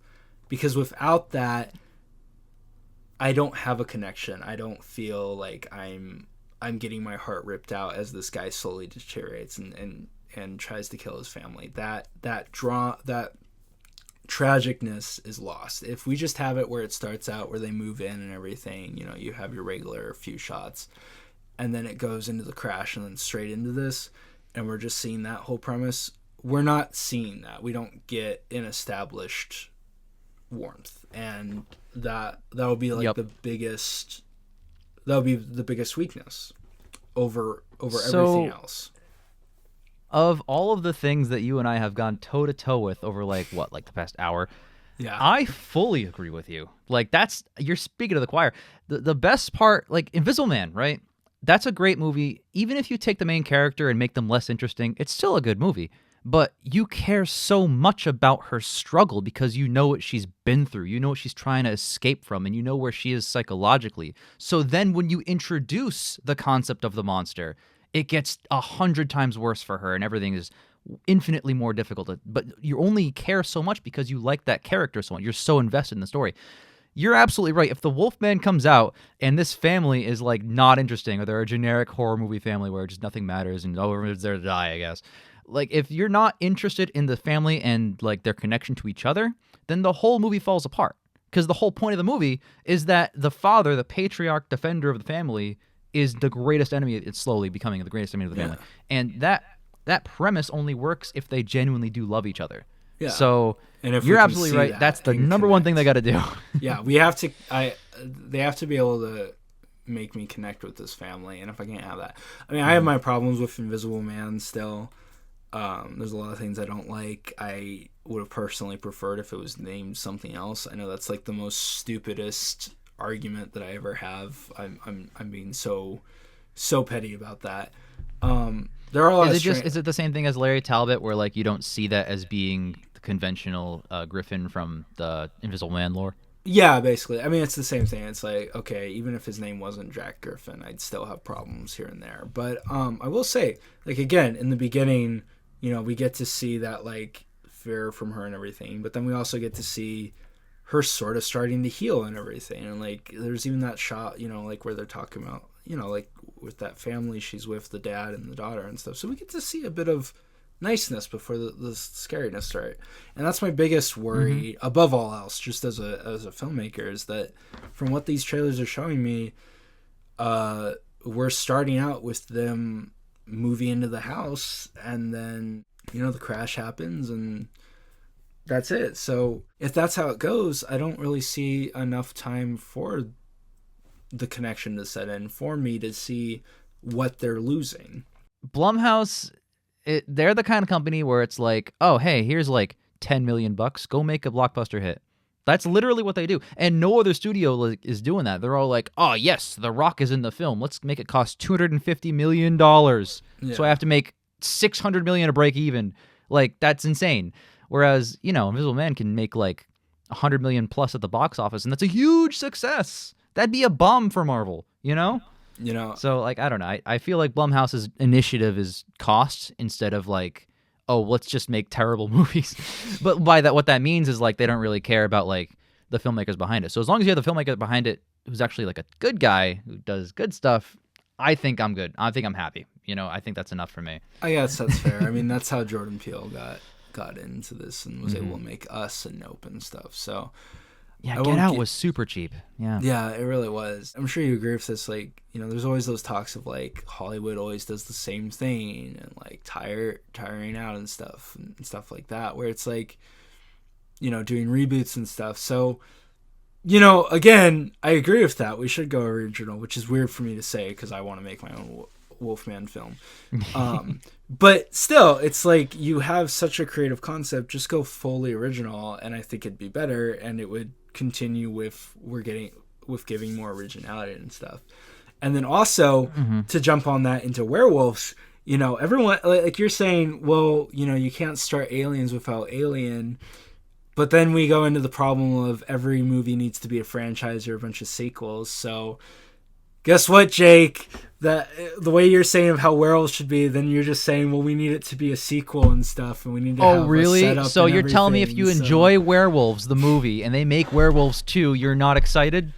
Speaker 2: Because without that, I don't have a connection. I don't feel like I'm getting my heart ripped out as this guy slowly deteriorates and tries to kill his family. That tragicness is lost. If we just have it where it starts out where they move in and everything, you have your regular few shots, and then it goes into the crash and then straight into this, and we're just seeing that whole premise, we're not seeing that. We don't get an established warmth, and that would be like the biggest weakness over everything else.
Speaker 1: Of all of the things that you and I have gone toe to toe with over like the past hour,
Speaker 2: Yeah,
Speaker 1: I fully agree with you. Like you're speaking to the choir. The best part, like Invisible Man, right? That's a great movie. Even if you take the main character and make them less interesting, it's still a good movie. But you care so much about her struggle because you know what she's been through. You know what she's trying to escape from, and you know where she is psychologically. So then when you introduce the concept of the monster, it gets 100 times worse for her, and everything is infinitely more difficult. But you only care so much because you like that character so much. You're so invested in the story. You're absolutely right. If the Wolfman comes out and this family is like not interesting, or they're a generic horror movie family where just nothing matters and everyone's there to die, I guess. Like if you're not interested in the family and like their connection to each other, then the whole movie falls apart. Because the whole point of the movie is that the father, the patriarch defender of the family, is the greatest enemy. It's slowly becoming the greatest enemy of the family. And that premise only works if they genuinely do love each other.
Speaker 2: Yeah.
Speaker 1: So
Speaker 2: and if
Speaker 1: you're absolutely right. That's the number one thing they got to do.
Speaker 2: Yeah, we have to. They have to be able to make me connect with this family, and if I can't have that, I mean, I have my problems with Invisible Man still. There's a lot of things I don't like. I would have personally preferred if it was named something else. I know that's like the most stupidest argument that I ever have. I'm being so petty about that. There are a lot
Speaker 1: is it the same thing as Larry Talbot, where like you don't see that as being the conventional Griffin from the Invisible Man lore?
Speaker 2: Yeah, basically. I mean, it's the same thing. It's like, okay, even if his name wasn't Jack Griffin, I'd still have problems here and there. But I will say, like, again, in the beginning, we get to see that like fear from her and everything, but then we also get to see her sort of starting to heal and everything. And like there's even that shot, like where they're talking about, like with that family she's with, the dad and the daughter and stuff. So we get to see a bit of niceness before the scariness start. And that's my biggest worry above all else, just as a filmmaker, is that from what these trailers are showing me, we're starting out with them moving into the house, and then, you know, the crash happens and that's it. So if that's how it goes, I don't really see enough time for the connection to set in for me to see what they're losing.
Speaker 1: Blumhouse, they're the kind of company where it's like, oh, hey, here's like $10 million, go make a blockbuster hit. That's literally what they do. And no other studio is doing that. They're all like, oh, yes, The Rock is in the film. Let's make it cost $250 million. So I have to make $600 million to break even. Like, that's insane. Whereas, you know, Invisible Man can make like $100 million plus at the box office, and that's a huge success. That'd be a bomb for Marvel, you know?
Speaker 2: You know,
Speaker 1: so like, I don't know. I feel like Blumhouse's initiative is cost instead of like, oh, let's just make terrible movies. But by that, what that means is like they don't really care about like the filmmakers behind it. So as long as you have the filmmaker behind it who's actually like a good guy who does good stuff, I think I'm good. I think I'm happy. You know, I think that's enough for me.
Speaker 2: I guess that's fair. I mean, that's how Jordan Peele got into this and was able to make Us and Nope and stuff. So
Speaker 1: yeah, Get Out was super cheap.
Speaker 2: Yeah, it really was. I'm sure you agree with this. Like, you know, there's always those talks of like Hollywood always does the same thing and like tiring out and stuff like that, where it's like, you know, doing reboots and stuff. So, you know, again, I agree with that. We should go original, which is weird for me to say because I want to make my own Wolfman film. But still, it's like you have such a creative concept, just go fully original, and I think it'd be better, and it would continue with giving more originality and stuff. And then also to jump on that into werewolves, you know, everyone, like you're saying, well, you know, you can't start Aliens without Alien, but then we go into the problem of every movie needs to be a franchise or a bunch of sequels. So guess what, Jake? The way you're saying of how werewolves should be, then you're just saying, well, we need it to be a sequel and stuff, and we need to have
Speaker 1: really?
Speaker 2: a setup.
Speaker 1: So
Speaker 2: and
Speaker 1: you're telling me if you enjoy Werewolves, the movie, and they make Werewolves 2, you're not excited?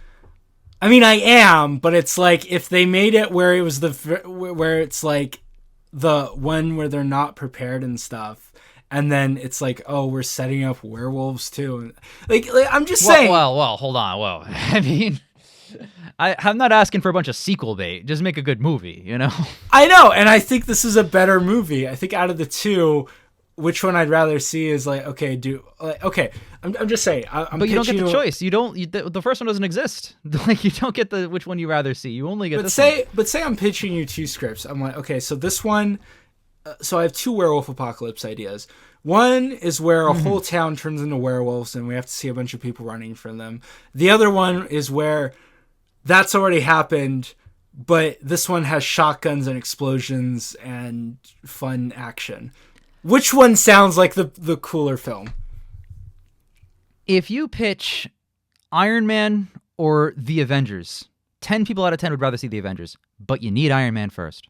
Speaker 2: I mean, I am, but it's like if they made it where it was where it's like the one where they're not prepared and stuff, and then it's like, oh, we're setting up Werewolves 2. Like I'm just saying.
Speaker 1: Well, hold on. Well, I mean, I'm not asking for a bunch of sequel bait. Just make a good movie, you know?
Speaker 2: I know, and I think this is a better movie. I think out of the two, which one I'd rather see is like, I'm just saying.
Speaker 1: But you don't get the choice. The first one doesn't exist. Like, you don't get the which one you rather see. You only get this one.
Speaker 2: But say I'm pitching you two scripts. I'm like, okay, so this one, so I have two werewolf apocalypse ideas. One is where a whole town turns into werewolves and we have to see a bunch of people running from them. The other one is where that's already happened, but this one has shotguns and explosions and fun action. Which one sounds like the cooler film?
Speaker 1: If you pitch Iron Man or The Avengers, 10 people out of 10 would rather see The Avengers, but you need Iron Man first.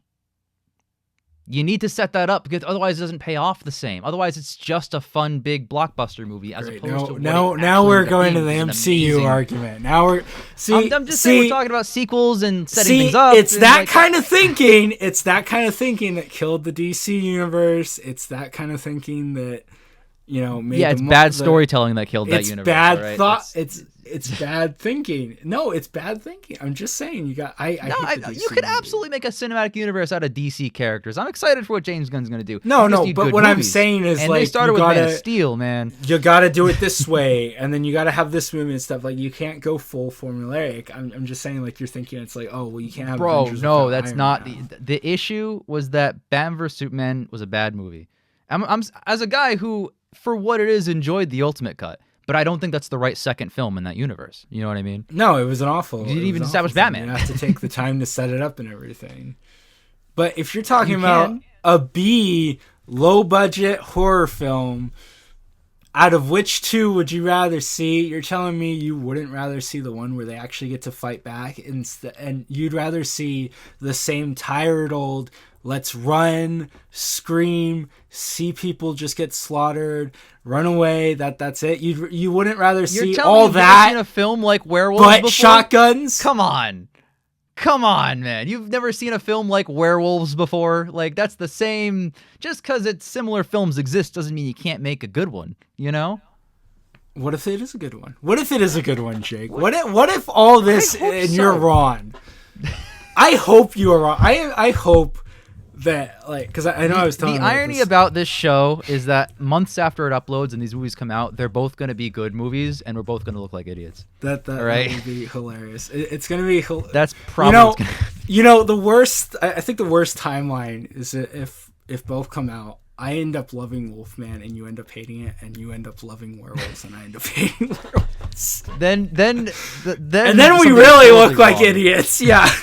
Speaker 1: You need to set that up because otherwise it doesn't pay off the same. Otherwise, it's just a fun, big blockbuster movie as opposed to
Speaker 2: now we're going to the MCU argument. Now we're
Speaker 1: I'm just saying we're talking about sequels and setting things up.
Speaker 2: It's that kind of thinking. It's that kind of thinking that killed the DC universe. It's that kind of thinking that, you know, made
Speaker 1: it's bad storytelling that killed that universe.
Speaker 2: Bad
Speaker 1: right?
Speaker 2: thought. It's bad thinking. No, it's bad thinking. I'm just saying. You
Speaker 1: could absolutely make a cinematic universe out of DC characters. I'm excited for what James Gunn's going to do.
Speaker 2: No, but what I'm saying is,
Speaker 1: and they started with Man of Steel, man.
Speaker 2: You got to do it this way, and then you got to have this movie and stuff. Like, you can't go full formulaic. I'm just saying, like, you're thinking it's like, oh, well, you can't have. Avengers
Speaker 1: no, that's
Speaker 2: Iron
Speaker 1: not
Speaker 2: Man.
Speaker 1: The issue. Was that Batman vs Superman was a bad movie. I'm as a guy who, for what it is, enjoyed the Ultimate Cut. But I don't think that's the right second film in that universe. You know what I mean?
Speaker 2: No, it was an awful.
Speaker 1: You didn't even establish Batman.
Speaker 2: You have to take the time to set it up and everything. But if you're talking about a B, low budget horror film, out of which two would you rather see? You're telling me you wouldn't rather see the one where they actually get to fight back, and you'd rather see the same tired old, let's run, scream, see people just get slaughtered, run away. That's it. You wouldn't rather see all that.
Speaker 1: You've seen a film like Werewolves
Speaker 2: but
Speaker 1: before?
Speaker 2: Shotguns.
Speaker 1: Come on. Come on, man. You've never seen a film like Werewolves before? Like, that's the same. Just because it's similar films exist doesn't mean you can't make a good one, you know?
Speaker 2: What if it is a good one? What if it is a good one, Jake? What if all this and you're wrong? I hope you are wrong. I hope that, like, because I know I was telling you.
Speaker 1: The irony about this show is that months after it uploads and these movies come out, they're both going to be good movies, and we're both going to look like idiots.
Speaker 2: That would be hilarious. It's going to be
Speaker 1: That's probably
Speaker 2: the worst. I think the worst timeline is if both come out, I end up loving Wolfman and you end up hating it, and you end up loving Werewolves and I end up hating Werewolves.
Speaker 1: Then
Speaker 2: we really look like idiots. Yeah.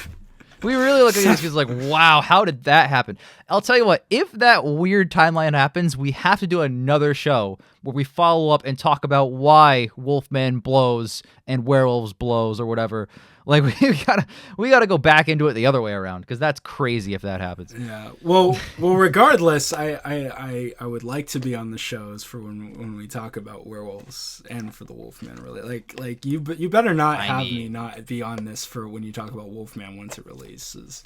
Speaker 1: We really look at these kids like, wow, how did that happen? I'll tell you what, if that weird timeline happens, we have to do another show where we follow up and talk about why Wolfman blows and Werewolves blows or whatever. Like, we gotta go back into it the other way around, because that's crazy if that happens.
Speaker 2: Yeah. Well. Regardless, I would like to be on the shows for when we talk about Werewolves and for the Wolfman. Really, like you better not have me not be on this for when you talk about Wolfman once it releases.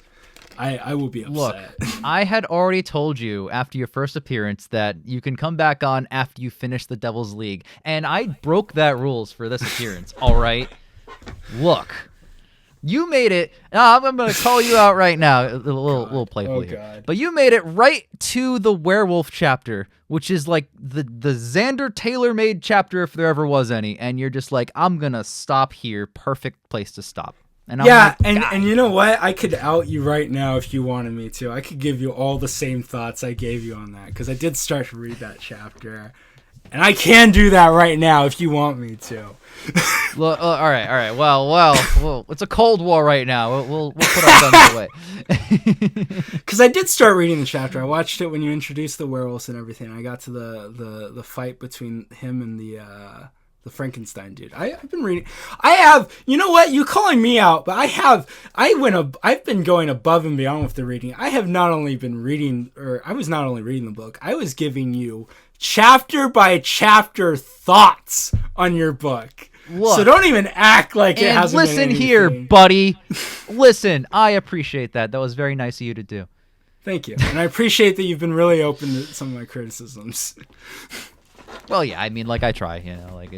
Speaker 2: I will be upset.
Speaker 1: Look, I had already told you after your first appearance that you can come back on after you finish the Devil's League, and I broke that rules for this appearance. All right. Look. You made it. I'm going to call you out right now. A little playful here.
Speaker 2: God.
Speaker 1: But you made it right to the werewolf chapter, which is like the Xander Taylor-made chapter if there ever was any. And you're just like, I'm going to stop here. Perfect place to stop. And
Speaker 2: and you know what? I could out you right now if you wanted me to. I could give you all the same thoughts I gave you on that, because I did start to read that chapter. And I can do that right now if you want me to.
Speaker 1: Well, all right. Well, it's a Cold War right now. We'll put our guns away.
Speaker 2: Because I did start reading the chapter. I watched it when you introduced the werewolves and everything. I got to the fight between him and the Frankenstein dude. I've been reading. I have. You know what? You calling me out, but I've been going above and beyond with the reading. I have not only been reading, or I was not only reading the book. I was giving you chapter by chapter thoughts on your book. Look, so don't even act like it hasn't been anything.
Speaker 1: Listen here, buddy. Listen, I appreciate that. That was very nice of you to do.
Speaker 2: Thank you. And I appreciate that you've been really open to some of my criticisms.
Speaker 1: Well, yeah, I mean, like, I try, like,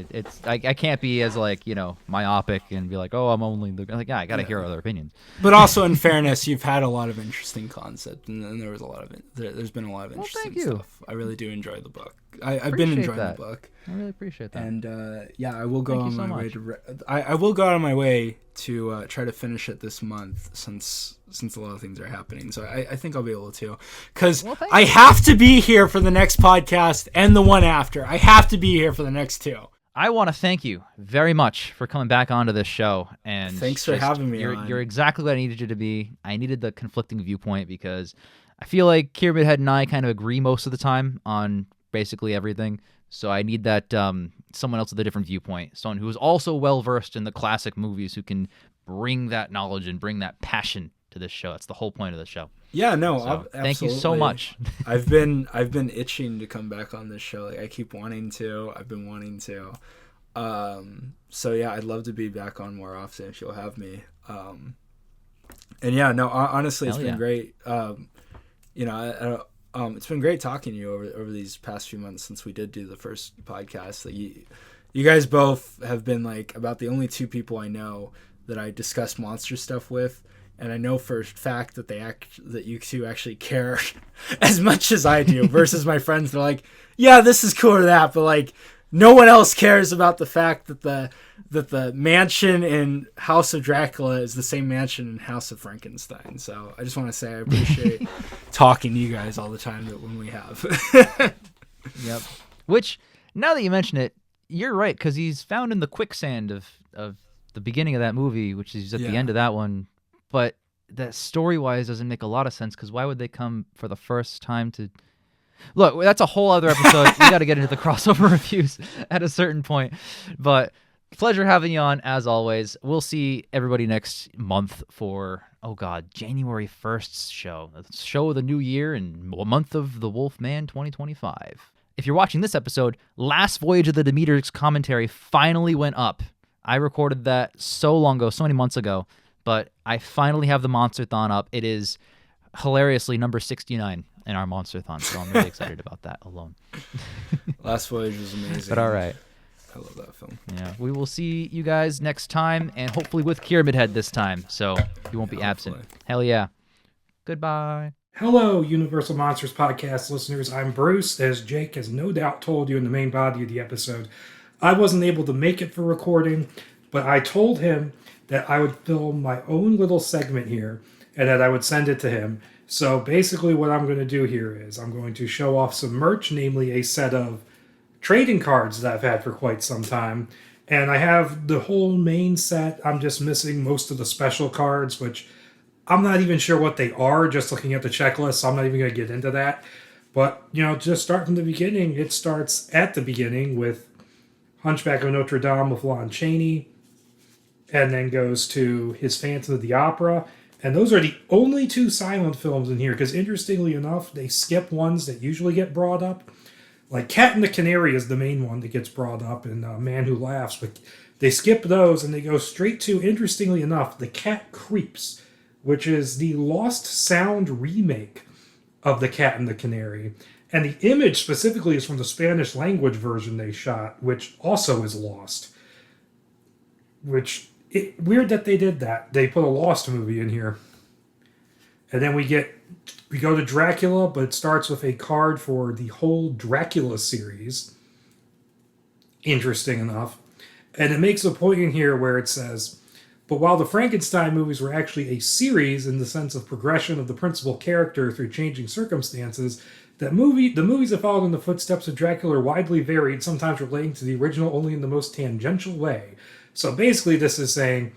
Speaker 1: I can't be as, like, myopic and be like, oh, I'm only like, yeah, I gotta hear other opinions.
Speaker 2: But also, in fairness, you've had a lot of interesting concepts, and there was a lot of there's been a lot of interesting stuff. I really do enjoy the book. I've been enjoying the book.
Speaker 1: I really appreciate that.
Speaker 2: And yeah, I will go on my way to. I will go out on my way to try to finish it this month, since a lot of things are happening. So I think I'll be able to, because I have to be here for the next podcast and the one after. I have to be here for the next two.
Speaker 1: I want to thank you very much for coming back onto this show. And
Speaker 2: thanks for having me on.
Speaker 1: You're exactly what I needed you to be. I needed the conflicting viewpoint, because I feel like Kieran Head and I kind of agree most of the time on basically everything. So I need that someone else with a different viewpoint, someone who is also well-versed in the classic movies, who can bring that knowledge and bring that passion to this show. That's the whole point of the show.
Speaker 2: Yeah, no,
Speaker 1: so, thank you so much.
Speaker 2: I've been itching to come back on this show. Like, I keep wanting to. I've been wanting to. So yeah, I'd love to be back on more often if you'll have me. And yeah, no, honestly, it's been great. It's been great talking to you over these past few months since we did do the first podcast. Like, you guys both have been like about the only two people I know that I discuss monster stuff with. And I know for a fact that that you two actually care as much as I do, versus my friends. They're like, yeah, this is cool or that, but like, no one else cares about the fact that the mansion in House of Dracula is the same mansion in House of Frankenstein. So I just want to say I appreciate talking to you guys all the time when we have.
Speaker 1: Yep. Which, now that you mention it, you're right, because he's found in the quicksand of the beginning of that movie, which is at the end of that one. But that story-wise doesn't make a lot of sense, because why would they come for the first time to... Look, that's a whole other episode. We got to get into the crossover reviews at a certain point. But pleasure having you on, as always. We'll see everybody next month for, January 1st's show. The show of the new year and a month of the Wolfman 2025. If you're watching this episode, Last Voyage of the Demeter's commentary finally went up. I recorded that so long ago, so many months ago, but I finally have the Monster-thon up. It is hilariously number 69 in our Monster-thon, so I'm really excited about that alone.
Speaker 2: Last Voyage was amazing.
Speaker 1: But all right.
Speaker 2: I love that film.
Speaker 1: Yeah, we will see you guys next time, and hopefully with Pyramid Head this time, so you won't be absent. Hell yeah. Goodbye.
Speaker 3: Hello, Universal Monsters Podcast listeners. I'm Bruce. As Jake has no doubt told you in the main body of the episode, I wasn't able to make it for recording, but I told him that I would film my own little segment here and that I would send it to him. So basically what I'm going to do here is I'm going to show off some merch, namely a set of trading cards that I've had for quite some time. And I have the whole main set. I'm just missing most of the special cards, which I'm not even sure what they are, just looking at the checklist, so I'm not even going to get into that. But, just start from the beginning. It starts at the beginning with Hunchback of Notre Dame with Lon Chaney, and then goes to his Phantom of the Opera. And those are the only two silent films in here, because interestingly enough, they skip ones that usually get brought up. Like Cat and the Canary is the main one that gets brought up in Man Who Laughs, but they skip those and they go straight to, interestingly enough, The Cat Creeps, which is the Lost Sound remake of The Cat and the Canary. And the image specifically is from the Spanish language version they shot, which also is lost. Weird that they did that. They put a Lost movie in here. And then we go to Dracula, but it starts with a card for the whole Dracula series. Interesting enough. And it makes a point in here where it says, but while the Frankenstein movies were actually a series in the sense of progression of the principal character through changing circumstances, the movies that followed in the footsteps of Dracula are widely varied, sometimes relating to the original only in the most tangential way. So basically this is saying,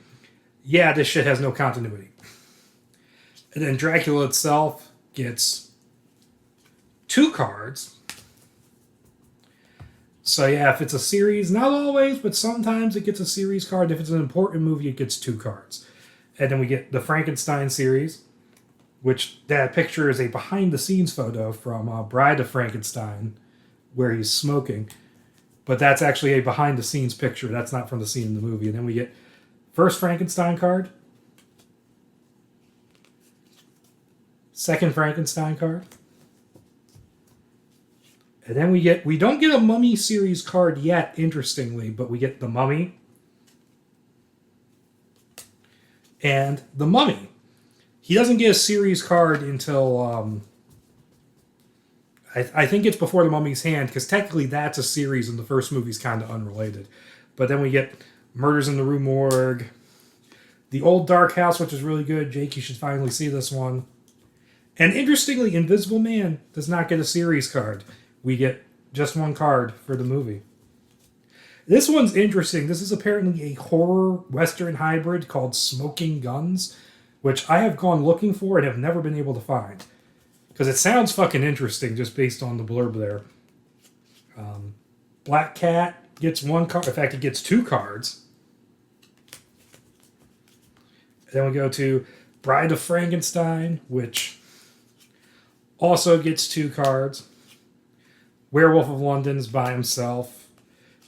Speaker 3: yeah, this shit has no continuity. And then Dracula itself gets 2 cards. So yeah, if it's a series, not always, but sometimes it gets a series card. If it's an important movie, it gets 2 cards. And then we get the Frankenstein series, which that picture is a behind-the-scenes photo from Bride of Frankenstein, where he's smoking. But that's actually a behind-the-scenes picture. That's not from the scene in the movie. And then we get first Frankenstein card, second Frankenstein card, and then we don't get a Mummy series card yet, interestingly, but we get the Mummy and the Mummy. He doesn't get a series card until, I think it's before the Mummy's Hand, because technically that's a series and the first movie's kind of unrelated. But then we get Murders in the Rue Morgue, The Old Dark House, which is really good. Jake, you should finally see this one. And interestingly, Invisible Man does not get a series card. We get just 1 card for the movie. This one's interesting. This is apparently a horror Western hybrid called Smoking Guns, which I have gone looking for and have never been able to find. Because it sounds fucking interesting just based on the blurb there. Black Cat gets 1 card. In fact, it gets 2 cards. And then we go to Bride of Frankenstein, which also gets 2 cards. Werewolf of London's by himself.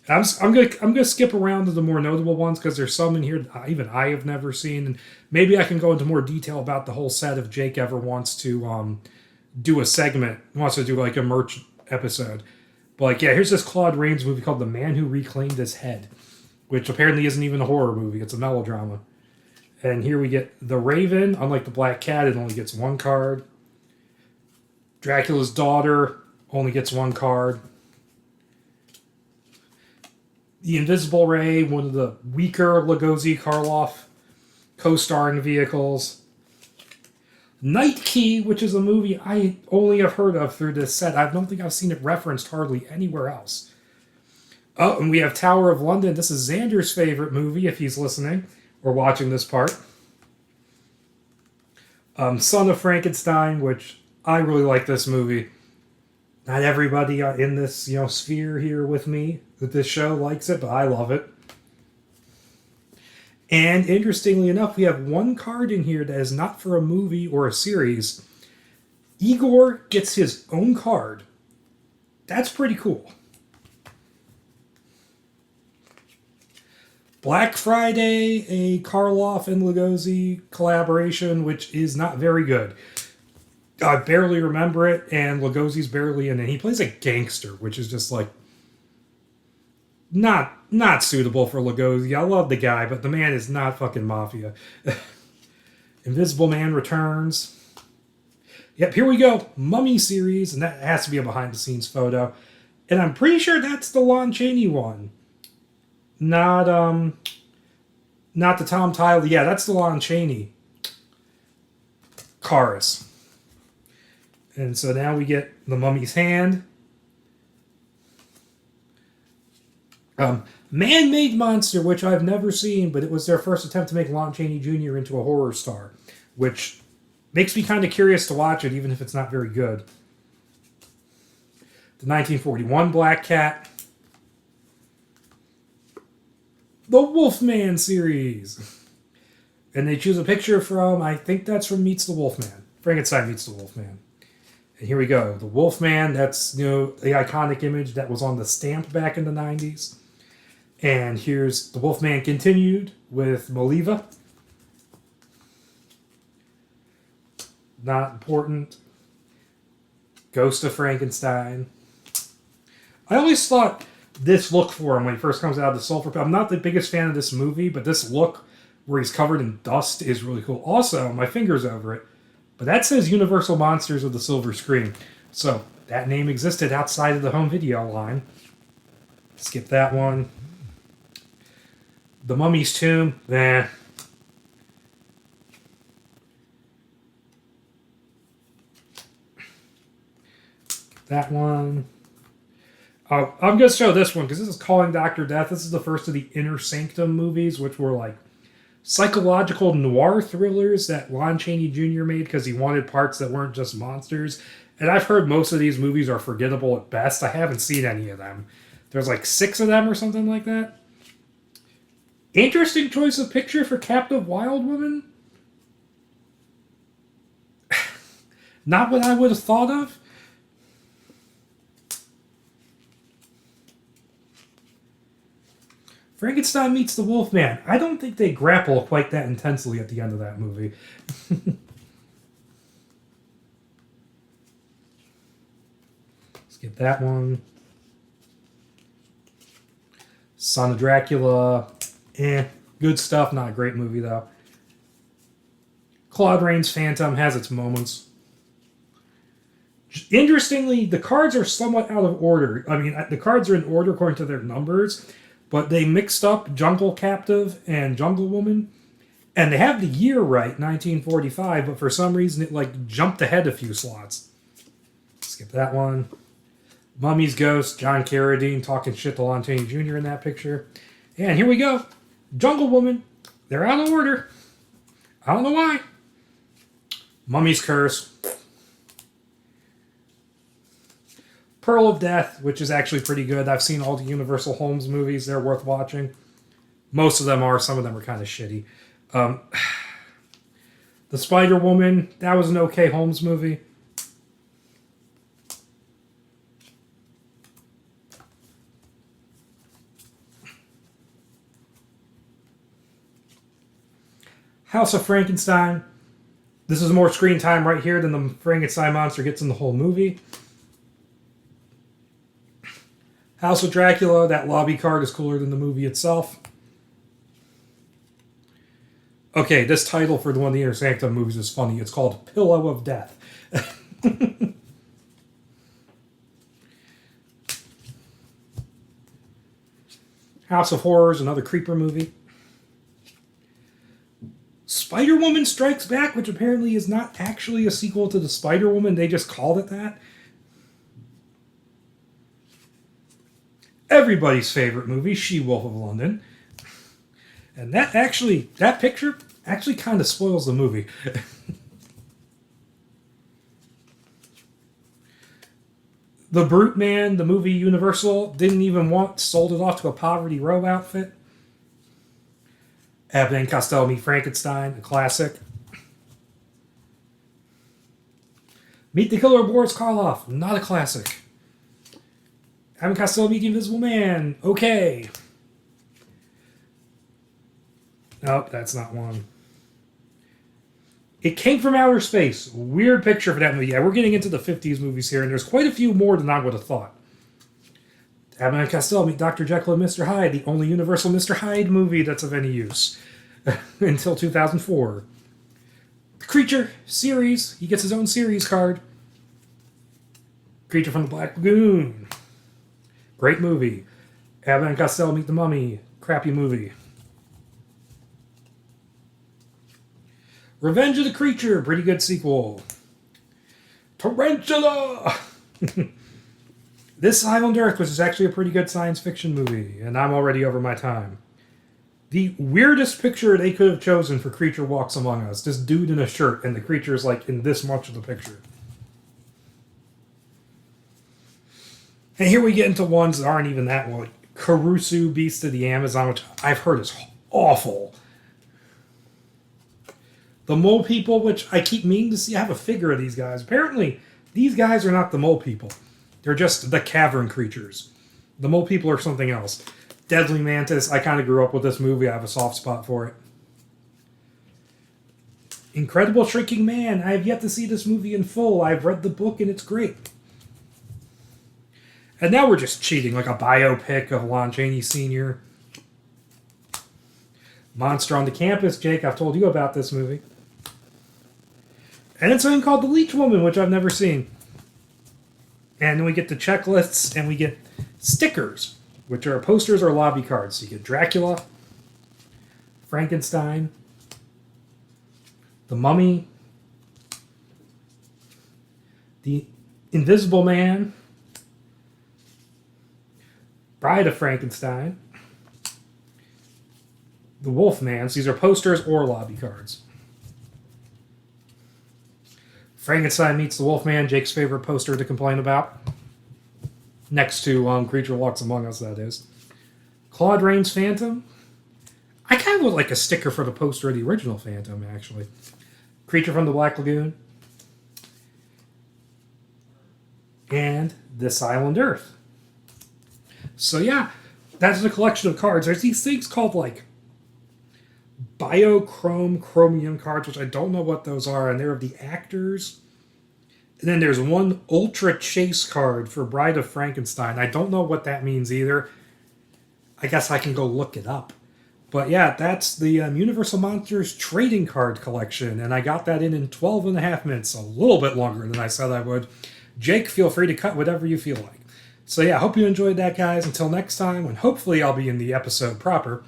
Speaker 3: I'm gonna skip around to the more notable ones because there's some in here that even I have never seen, and maybe I can go into more detail about the whole set if Jake ever wants to do a segment, wants to do like a merch episode. But like, yeah, here's this Claude Rains movie called The Man Who Reclaimed His Head, which apparently isn't even a horror movie; it's a melodrama. And here we get The Raven. Unlike the Black Cat, it only gets 1 card. Dracula's Daughter only gets 1 card. The Invisible Ray, one of the weaker Lugosi Karloff co-starring vehicles. Night Key, which is a movie I only have heard of through this set. I don't think I've seen it referenced hardly anywhere else. Oh, and we have Tower of London. This is Xander's favorite movie, if he's listening or watching this part. Son of Frankenstein, which I really like this movie. Not everybody in this sphere here with me with this show likes it, but I love it. And interestingly enough, we have 1 card in here that is not for a movie or a series. Igor gets his own card. That's pretty cool. Black Friday, a Karloff and Lugosi collaboration, which is not very good. I barely remember it, and Lugosi's barely in it. He plays a gangster, which is just like not suitable for Lugosi. I love the guy, but the man is not fucking mafia. Invisible Man returns. Yep, here we go. Mummy series, and that has to be a behind the scenes photo. And I'm pretty sure that's the Lon Chaney one. Not the Tom Tyler. Yeah, that's the Lon Chaney. Chorus. And so now we get the mummy's hand. Man-Made Monster, which I've never seen, but it was their first attempt to make Lon Chaney Jr. into a horror star, which makes me kind of curious to watch it, even if it's not very good. The 1941 Black Cat. The Wolfman series. And they choose a picture from, I think that's from Meets the Wolfman. Frankenstein Meets the Wolfman. And here we go. The Wolfman, that's, the iconic image that was on the stamp back in the 90s. And here's the Wolfman continued with Maliva. Not important. Ghost of Frankenstein. I always thought this look for him when he first comes out of the sulfur pit. I'm not the biggest fan of this movie, but this look where he's covered in dust is really cool. Also, my finger's over it, but that says Universal Monsters of the Silver Screen. So that name existed outside of the home video line. Skip that one. The Mummy's Tomb, nah. That one. I'm going to show this one because this is Calling Dr. Death. This is the first of the Inner Sanctum movies, which were like psychological noir thrillers that Lon Chaney Jr. made because he wanted parts that weren't just monsters. And I've heard most of these movies are forgettable at best. I haven't seen any of them. There's like 6 of them or something like that. Interesting choice of picture for Captive Wild Woman. Not what I would have thought of. Frankenstein Meets the Wolfman. I don't think they grapple quite that intensely at the end of that movie. Skip that one. Son of Dracula. Good stuff. Not a great movie, though. Claude Rains' Phantom has its moments. Interestingly, the cards are somewhat out of order. I mean, the cards are in order according to their numbers, but they mixed up Jungle Captive and Jungle Woman, and they have the year right, 1945, but for some reason it like jumped ahead a few slots. Skip that one. Mummy's Ghost, John Carradine talking shit to Lon Chaney Jr. in that picture. And here we go. Jungle Woman. They're out of order. I don't know why. Mummy's Curse. Pearl of Death, which is actually pretty good. I've seen all the Universal Holmes movies. They're worth watching. Most of them are. Some of them are kind of shitty. The Spider Woman, that was an okay Holmes movie. House of Frankenstein. This is more screen time right here than the Frankenstein monster gets in the whole movie. House of Dracula, that lobby card is cooler than the movie itself. Okay, this title for one of the Inner Sanctum movies is funny. It's called Pillow of Death. House of Horrors, another creeper movie. Spider-Woman Strikes Back, which apparently is not actually a sequel to the Spider-Woman. They just called it that. Everybody's favorite movie, She-Wolf of London. And that picture actually kind of spoils the movie. The Brute Man, the movie Universal didn't even want, sold it off to a Poverty Row outfit. Abbott and Costello Meet Frankenstein, a classic. Meet the Killer Boris Karloff, not a classic. Abbott and Costello Meet the Invisible Man, okay. Oh, that's not one. It Came from Outer Space. Weird picture for that movie. Yeah, we're getting into the 50s movies here, and there's quite a few more than I would have thought. Abbott and Costello meet Dr. Jekyll and Mr. Hyde, the only Universal Mr. Hyde movie that's of any use. Until 2004. The Creature series. He gets his own series card. Creature from the Black Lagoon. Great movie. Abbott and Costello meet the Mummy. Crappy movie. Revenge of the Creature. Pretty good sequel. Tarantula! This Island Earth, which is actually a pretty good science fiction movie, and I'm already over my time. The weirdest picture they could have chosen for Creature Walks Among Us. This dude in a shirt, and the creature is like in this much of the picture. And here we get into ones that aren't even that well. Karusu, Beast of the Amazon, which I've heard is awful. The Mole People, which I keep meaning to see. I have a figure of these guys. Apparently, these guys are not the Mole People. They're just the cavern creatures. The Mole People are something else. Deadly Mantis, I kind of grew up with this movie. I have a soft spot for it. Incredible Shrinking Man. I have yet to see this movie in full. I've read the book and it's great. And now we're just cheating, like a biopic of Lon Chaney Sr. Monster on the Campus, Jake. I've told you about this movie. And it's something called The Leech Woman, which I've never seen. And then we get the checklists and we get stickers, which are posters or lobby cards. So you get Dracula, Frankenstein, the Mummy, the Invisible Man, Bride of Frankenstein, the Wolfman. So these are posters or lobby cards. Frankenstein meets the Wolfman, Jake's favorite poster to complain about. Next to Creature Walks Among Us, that is. Claude Rains Phantom. I kind of would like a sticker for the poster of the original Phantom, actually. Creature from the Black Lagoon. And This Island Earth. So yeah, that's a collection of cards. There's these things called like Biochrome Chromium cards, which I don't know what those are, and they're of the actors. And then there's one Ultra Chase card for Bride of Frankenstein. I don't know what that means either. I guess I can go look it up. But yeah, that's the Universal Monsters trading card collection, and I got that in 12 and a half minutes, a little bit longer than I said I would. Jake, feel free to cut whatever you feel like. So yeah, I hope you enjoyed that, guys. Until next time, and hopefully I'll be in the episode proper.